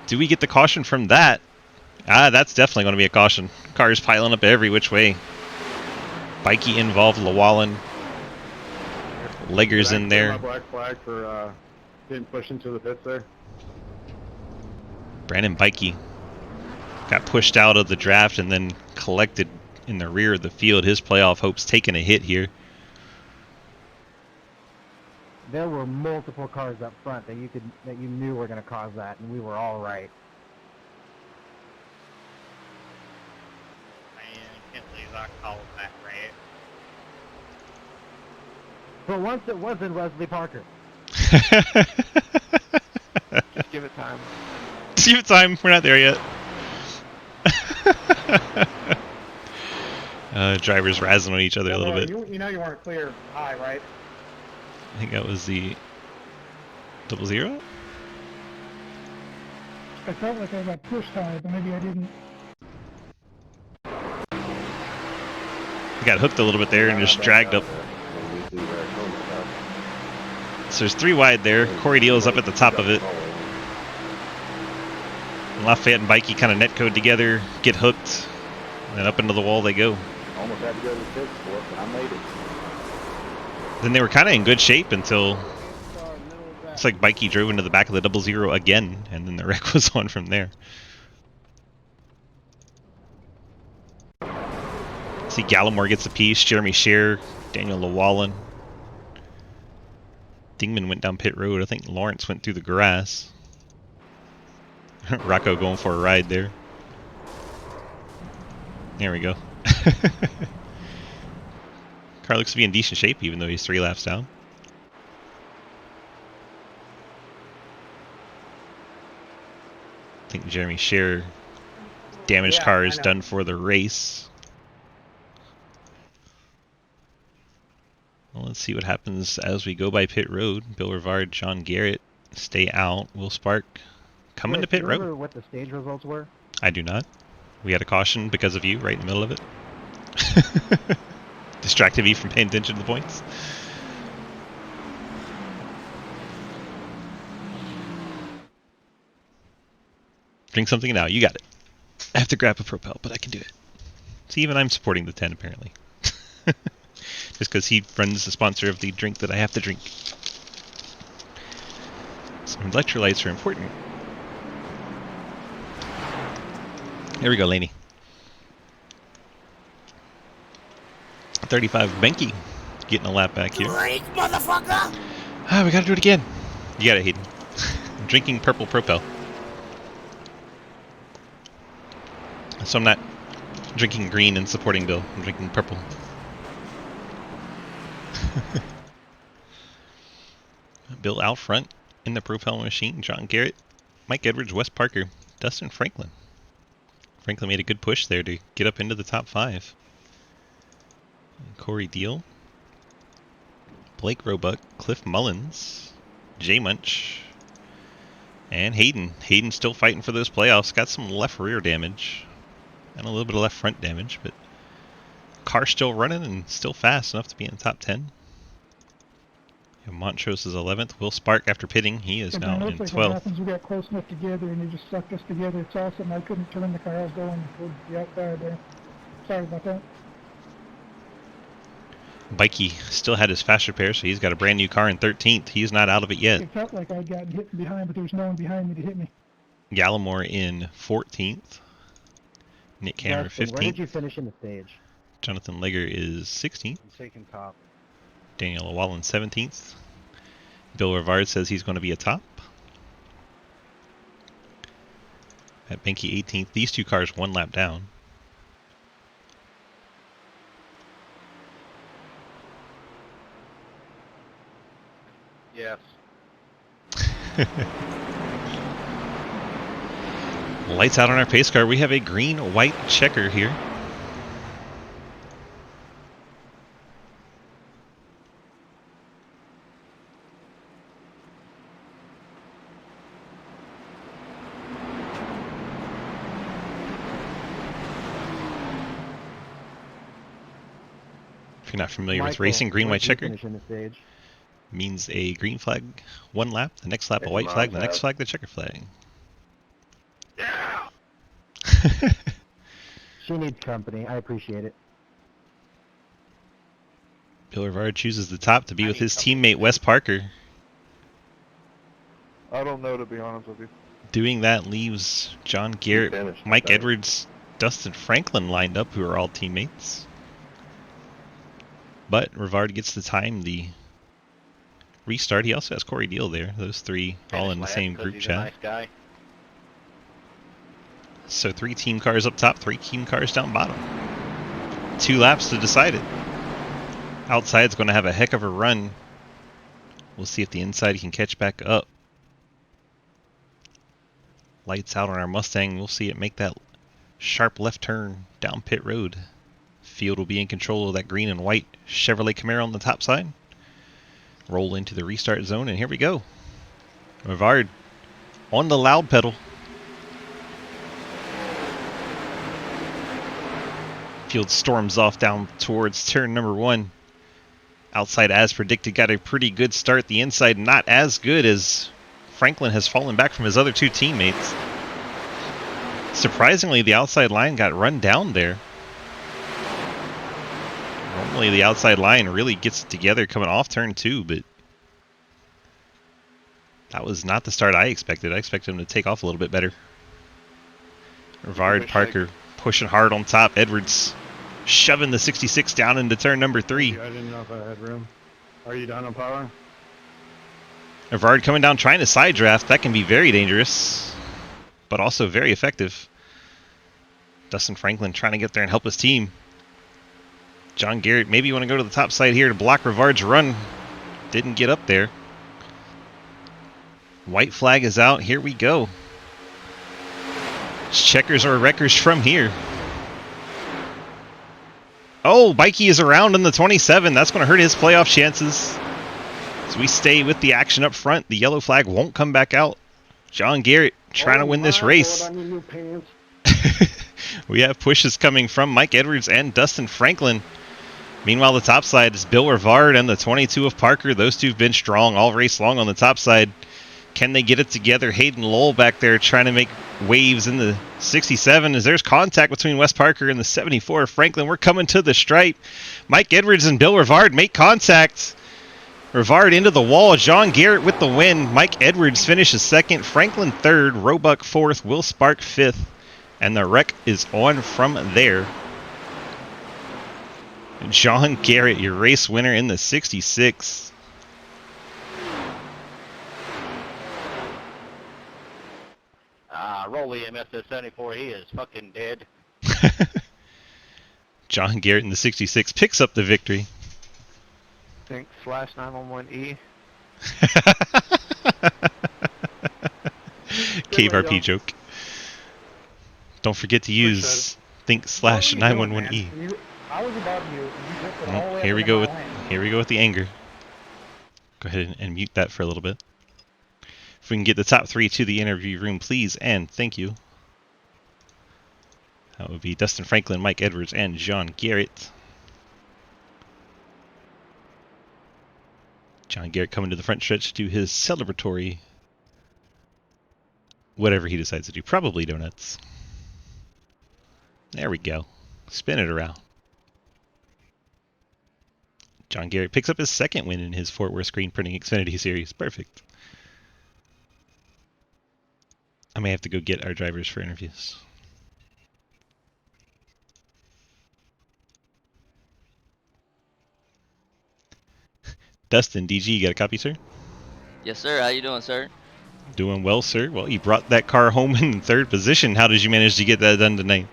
Do we get the caution from that? That's definitely going to be a caution. Cars piling up every which way. Bikey involved, Llewellyn. Leggers in there. Black flag for getting pushed into the pits there. Brandon Bikey got pushed out of the draft and then collected in the rear of the field. His playoff hopes taking a hit here. There were multiple cars up front that you knew were going to cause that, and we were all right. Man, I can't believe I called that right. But once it wasn't Wesley Parker. Just give it time. Just give it time. We're not there yet. Drivers razzing on each other a little bit. You know you weren't clear high, right? I think that was the 00? I felt like I got pushed high, but maybe I didn't. He got hooked a little bit there and just dragged up. So there's 3 wide there. Corey Deal is up at the top of it. Lafayette and Bikey kind of netcode together, get hooked, and then up into the wall they go. Almost had to go to the pits for it, but I made it. Then they were kind of in good shape until it's like Bikey drove into the back of the 00 again, and then the wreck was on from there. See, Gallimore gets a piece, Jeremy Scherer, Daniel Llewellyn. Dingman went down pit road. I think Lawrence went through the grass. Rocco going for a ride there. There we go. Car looks to be in decent shape even though he's 3 laps down. I think Jeremy Scherer damaged car is done for the race. Well, let's see what happens as we go by pit road. Bill Rivard, John Garrett stay out. Will Spark come into pit road. Remember what the stage results were? I do not. We had a caution because of you right in the middle of it. Distracted me from paying attention to the points. Drink something now. You got it. I have to grab a Propel, but I can do it. See, even I'm supporting the 10 apparently. Just because he runs the sponsor of the drink that I have to drink. Some electrolytes are important. There we go, Laney. 35 Benke getting a lap back here. Great, motherfucker! Ah, we gotta do it again. You got it, Hayden. I'm drinking purple Propel. So I'm not drinking green and supporting Bill. I'm drinking purple. Bill out front in the Propel machine. John Garrett, Mike Edwards, Wes Parker, Dustin Franklin. Franklin made a good push there to get up into the top 5. Corey Deal, Blake Roebuck, Cliff Mullins, J Munch, and Hayden. Hayden still fighting for those playoffs. Got some left rear damage and a little bit of left front damage, but car still running and still fast enough to be in the top 10. Montrose is 11th. Will Spark, after pitting, he is It now looks in like what 12th. happens, we got close enough together and they just sucked us together. It's awesome. I couldn't turn the car. I was going towards the outside there. Sorry about that. Bikey still had his fast repair, so he's got a brand new car in 13th. He's not out of it yet. It felt like I'd gotten hit from behind, but there was no one behind me to hit me. Gallimore in 14th. Nick Cameron Justin, where did 15th. you finish in the stage? Jonathan Legger is 16th. I'm taking top. Daniel Wallen 17th. Bill Rivard says he's going to be a top. At Benke 18th. These two cars one lap down. Yes. Lights out on our pace car. We have a green-white checker here. If you're not familiar with Michael, racing, green-white where'd you checker finish in the stage? means a green flag one lap, the next lap a white flag, the next flag the checker flag. Yeah! She needs company. I appreciate it. Bill Rivard chooses the top to be with his teammate Wes Parker. I don't know, to be honest with you. Doing that leaves John Garrett, finished, Mike okay. Edwards, Dustin Franklin lined up, who are all teammates. But Rivard gets to time the restart. He also has Corey Deal there. Those three all in the same group he's chat. A nice guy. So 3 team cars up top, 3 team cars down bottom. 2 laps to decide it. Outside's going to have a heck of a run. We'll see if the inside can catch back up. Lights out on our Mustang. We'll see it make that sharp left turn down pit road. Field will be in control of that green and white Chevrolet Camaro on the top side. Roll into the restart zone, and here we go. Rivard on the loud pedal. Field storms off down towards turn number 1. Outside, as predicted, got a pretty good start. The inside not as good, as Franklin has fallen back from his other 2 teammates. Surprisingly, the outside line got run down there. Normally the outside line really gets it together coming off turn 2, but that was not the start I expected. I expected him to take off a little bit better. Rivard, Parker pushing hard on top. Edwards shoving the 66 down into turn number 3. I didn't know if I had room. Are you done on power? Rivard coming down trying to side draft. That can be very dangerous, but also very effective. Dustin Franklin trying to get there and help his team. John Garrett, maybe you want to go to the top side here to block Rivard's run. Didn't get up there. White flag is out. Here we go. Checkers or wreckers from here. Oh, Bikey is around in the 27. That's going to hurt his playoff chances. As we stay with the action up front, the yellow flag won't come back out. John Garrett trying to win this race. We have pushes coming from Mike Edwards and Dustin Franklin. Meanwhile, the top side is Bill Rivard and the 22 of Parker. Those two have been strong all race long on the top side. Can they get it together? Hayden Lowell back there trying to make waves in the 67 as there's contact between Wes Parker and the 74 of Franklin. We're coming to the stripe. Mike Edwards and Bill Rivard make contact. Rivard into the wall. John Garrett with the win. Mike Edwards finishes second. Franklin third. Roebuck fourth. Will Spark fifth. And the wreck is on from there. John Garrett, your race winner in the 66. Roll EMS at 74, he is fucking dead. John Garrett in the 66 picks up the victory. Think /911E. Cave RP joke. Don't forget to use think/911E. I was above you. And you took it all the way Here up we into go my with lane. the anger. Go ahead and mute that for a little bit. If we can get the top 3 to the interview room, please, and thank you. That would be Dustin Franklin, Mike Edwards, and John Garrett. John Garrett coming to the front stretch to do his celebratory whatever he decides to do. Probably donuts. There we go. Spin it around. John Garrett picks up his second win in his Fort Worth Screen Printing Xfinity Series. Perfect. I may have to go get our drivers for interviews. Dustin, DG, you got a copy, sir? Yes, sir. How you doing, sir? Doing well, sir. Well, you brought that car home in third position. How did you manage to get that done tonight?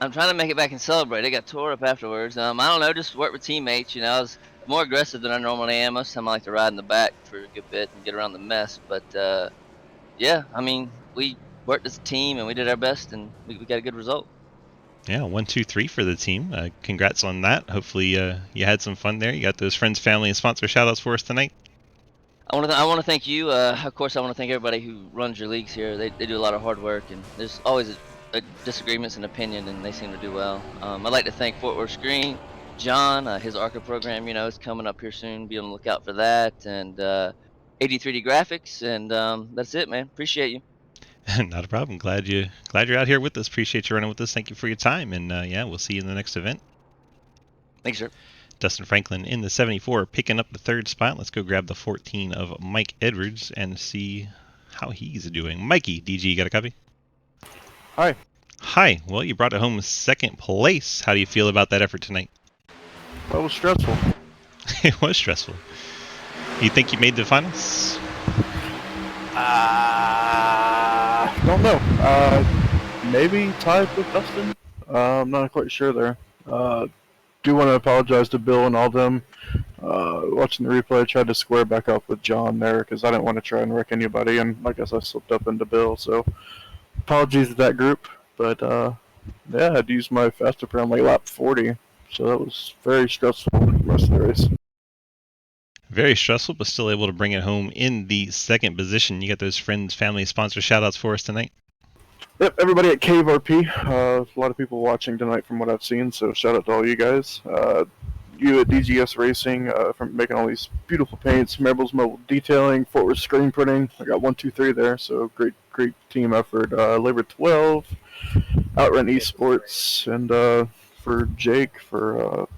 I'm trying to make it back and celebrate. I got tore up afterwards. I don't know, just work with teammates. You know, I was more aggressive than I normally am. Most of the time I like to ride in the back for a good bit and get around the mess. But, yeah, I mean, we worked as a team and we did our best and we got a good result. Yeah, 1, 2, 3 for the team. Congrats on that. Hopefully you had some fun there. You got those friends, family, and sponsor shout-outs for us tonight. I want to thank you. Of course, I want to thank everybody who runs your leagues here. They do a lot of hard work, and there's always disagreements and opinion, and they seem to do well. I'd like to thank Fort Worth Screen, John, his ARCA program, you know, is coming up here soon. Be on the lookout for that, and 83D Graphics, and that's it, man. Appreciate you. Not a problem. Glad you're out here with us. Appreciate you running with us. Thank you for your time, and yeah, we'll see you in the next event. Thanks, sir. Dustin Franklin in the 74, picking up the third spot. Let's go grab the 14 of Mike Edwards and see how he's doing. Mikey, DG, you got a copy? Hi. Hi. Well, you brought it home second place. How do you feel about that effort tonight? That was stressful. It was stressful. You think you made the finals? Don't know. Maybe tied with Dustin. I'm not quite sure there. Do want to apologize to Bill and all them. Watching the replay, I tried to square back up with John there because I didn't want to try and wreck anybody, and I guess I slipped up into Bill. So apologies to that group. But yeah, I had to use my fastest around like lap 40, so that was very stressful for the rest of the race. Very stressful, but still able to bring it home in the second position. You got those friends, family, sponsor shout-outs for us tonight? Yep, everybody at Cave RP. A lot of people watching tonight from what I've seen, so shout out to all you guys. You at DGS Racing from making all these beautiful paints, Marbles Mobile Detailing, Fort Worth Screen Printing. I got 1, 2, 3 there, so great team effort. Labor 12, Outrun Esports, and for Jake for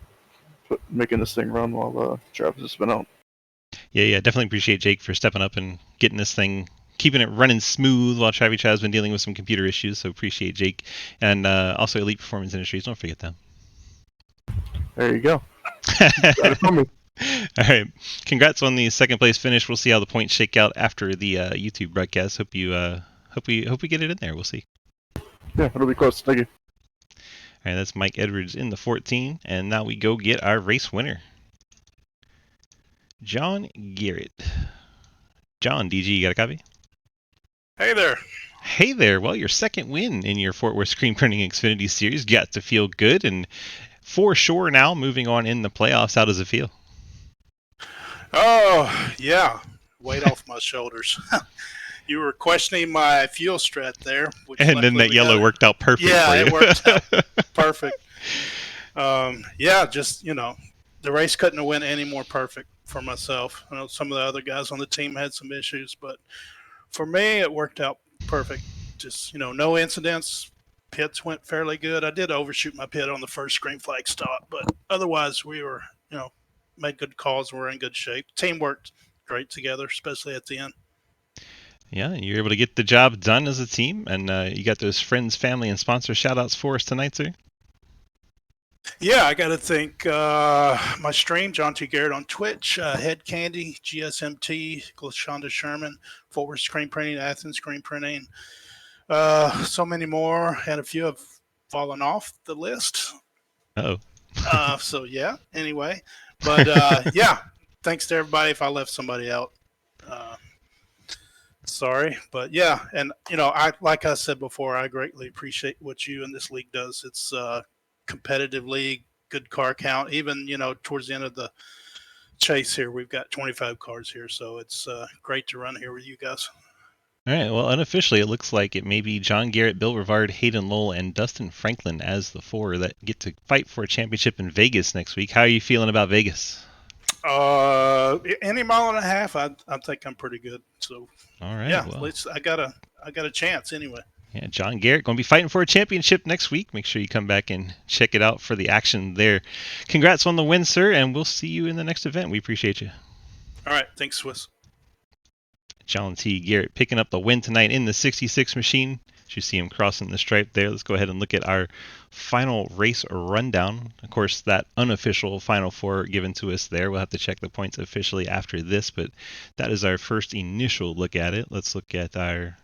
making this thing run while Travis has been out. Yeah, definitely appreciate Jake for stepping up and getting this thing, keeping it running smooth while Travis has been dealing with some computer issues. So appreciate Jake. And also Elite Performance Industries. Don't forget them. There you go. Got it from me. All right. Congrats on the second place finish. We'll see how the points shake out after the YouTube broadcast. Hope we get it in there. We'll see. Yeah, it'll be close. Thank you. All right, that's Mike Edwards in the 14. And now we go get our race winner, John Garrett. John, DG, you got a copy? Hey there. Hey there. Well, your second win in your Fort Worth Screen Printing Xfinity Series. Got to feel good. And for sure now, moving on in the playoffs, how does it feel? Oh, yeah. Weight off my shoulders. You were questioning my fuel strat there. Which And then that yellow worked out perfect for you. Yeah, it worked out perfect. Yeah, just, you know, the race couldn't have went any more perfect for myself. I know some of the other guys on the team had some issues, but for me, it worked out perfect. Just, you know, no incidents. Pits went fairly good. I did overshoot my pit on the first green flag stop, but otherwise we were, you know, made good calls and we're in good shape. Team worked great together, especially at the end. Yeah, you're able to get the job done as a team, and you got those friends, family, and sponsor shout-outs for us tonight, sir? Yeah, I got to thank my stream, John T. Garrett on Twitch, Head Candy, GSMT, Glashonda Sherman, Fort Worth Screen Printing, Athens Screen Printing, so many more, and a few have fallen off the list. Uh-oh. So, yeah, anyway. But, yeah, thanks to everybody if I left somebody out. Sorry, but yeah, and you know, like I said before, I greatly appreciate what you and this league does. It's a competitive league, good car count. Even, you know, towards the end of the chase here, we've got 25 cars here, so it's great to run here with you guys. All right, well, unofficially, it looks like it may be John Garrett, Bill Rivard, Hayden Lowell, and Dustin Franklin as the four that get to fight for a championship in Vegas next week. How are you feeling about Vegas? Any mile and a half, I think I'm pretty good. So All right. yeah, Well, I got a chance anyway. yeah, John Garrett going to be fighting for a championship next week. Make sure you come back and check it out for the action there. Congrats on the win, sir, and we'll see you in the next event. We appreciate you. All right, thanks, Swiss. John T. Garrett picking up the win tonight in the 66 machine. You see him crossing the stripe there. Let's go ahead and look at our final race rundown. Of course, that unofficial Final Four given to us there. We'll have to check the points officially after this, but that is our first initial look at it. Let's look at our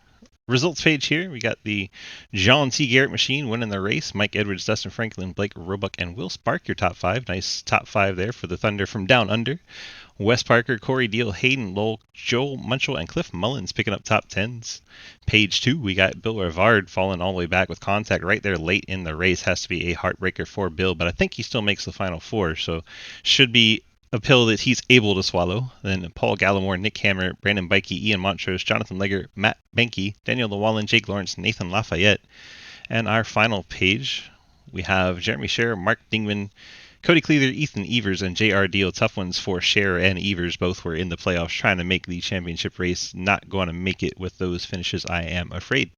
results page here. We got the John T. Garrett machine winning the race. Mike Edwards, Dustin Franklin, Blake Roebuck, and Will Spark, your top five. Nice top five there for the Thunder from down under. Wes Parker, Corey Deal, Hayden Lowell, Joel Munchell, and Cliff Mullins picking up top 10s. Page 2, we got Bill Rivard falling all the way back with contact right there late in the race. Has to be a heartbreaker for Bill, but I think he still makes the Final Four, so should be a pill that he's able to swallow. Then Paul Gallimore, Nick Hammer, Brandon Bikey, Ian Montrose, Jonathan Legger, Matt Benke, Daniel Llewellyn, Jake Lawrence, Nathan Lafayette. And our final page, we have Jeremy Scherer, Mark Dingman, Cody Cleather, Ethan Evers, and J.R. Deal. Tough ones for Scherer and Evers. Both were in the playoffs trying to make the championship race. Not going to make it with those finishes, I am afraid.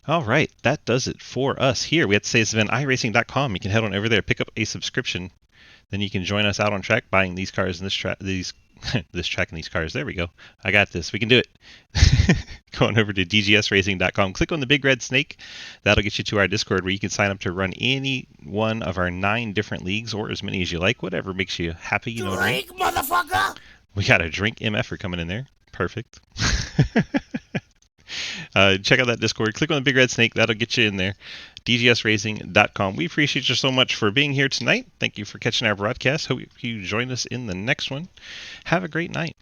All right, that does it for us here. We have to say this event, iRacing.com. You can head on over there, pick up a subscription. Then you can join us out on track buying these cars and this track and these cars. There we go. I got this. We can do it. Go on over to dgsracing.com. Click on the big red snake. That'll get you to our Discord where you can sign up to run any one of our 9 different leagues or as many as you like. Whatever makes you happy. You know what I mean? Drink, motherfucker! We got a drink MF coming in there. Perfect. Check out that Discord. Click on the big red snake. That'll get you in there. dgsracing.com. We appreciate you so much for being here tonight. Thank you for catching our broadcast. Hope you join us in the next one. Have a great night.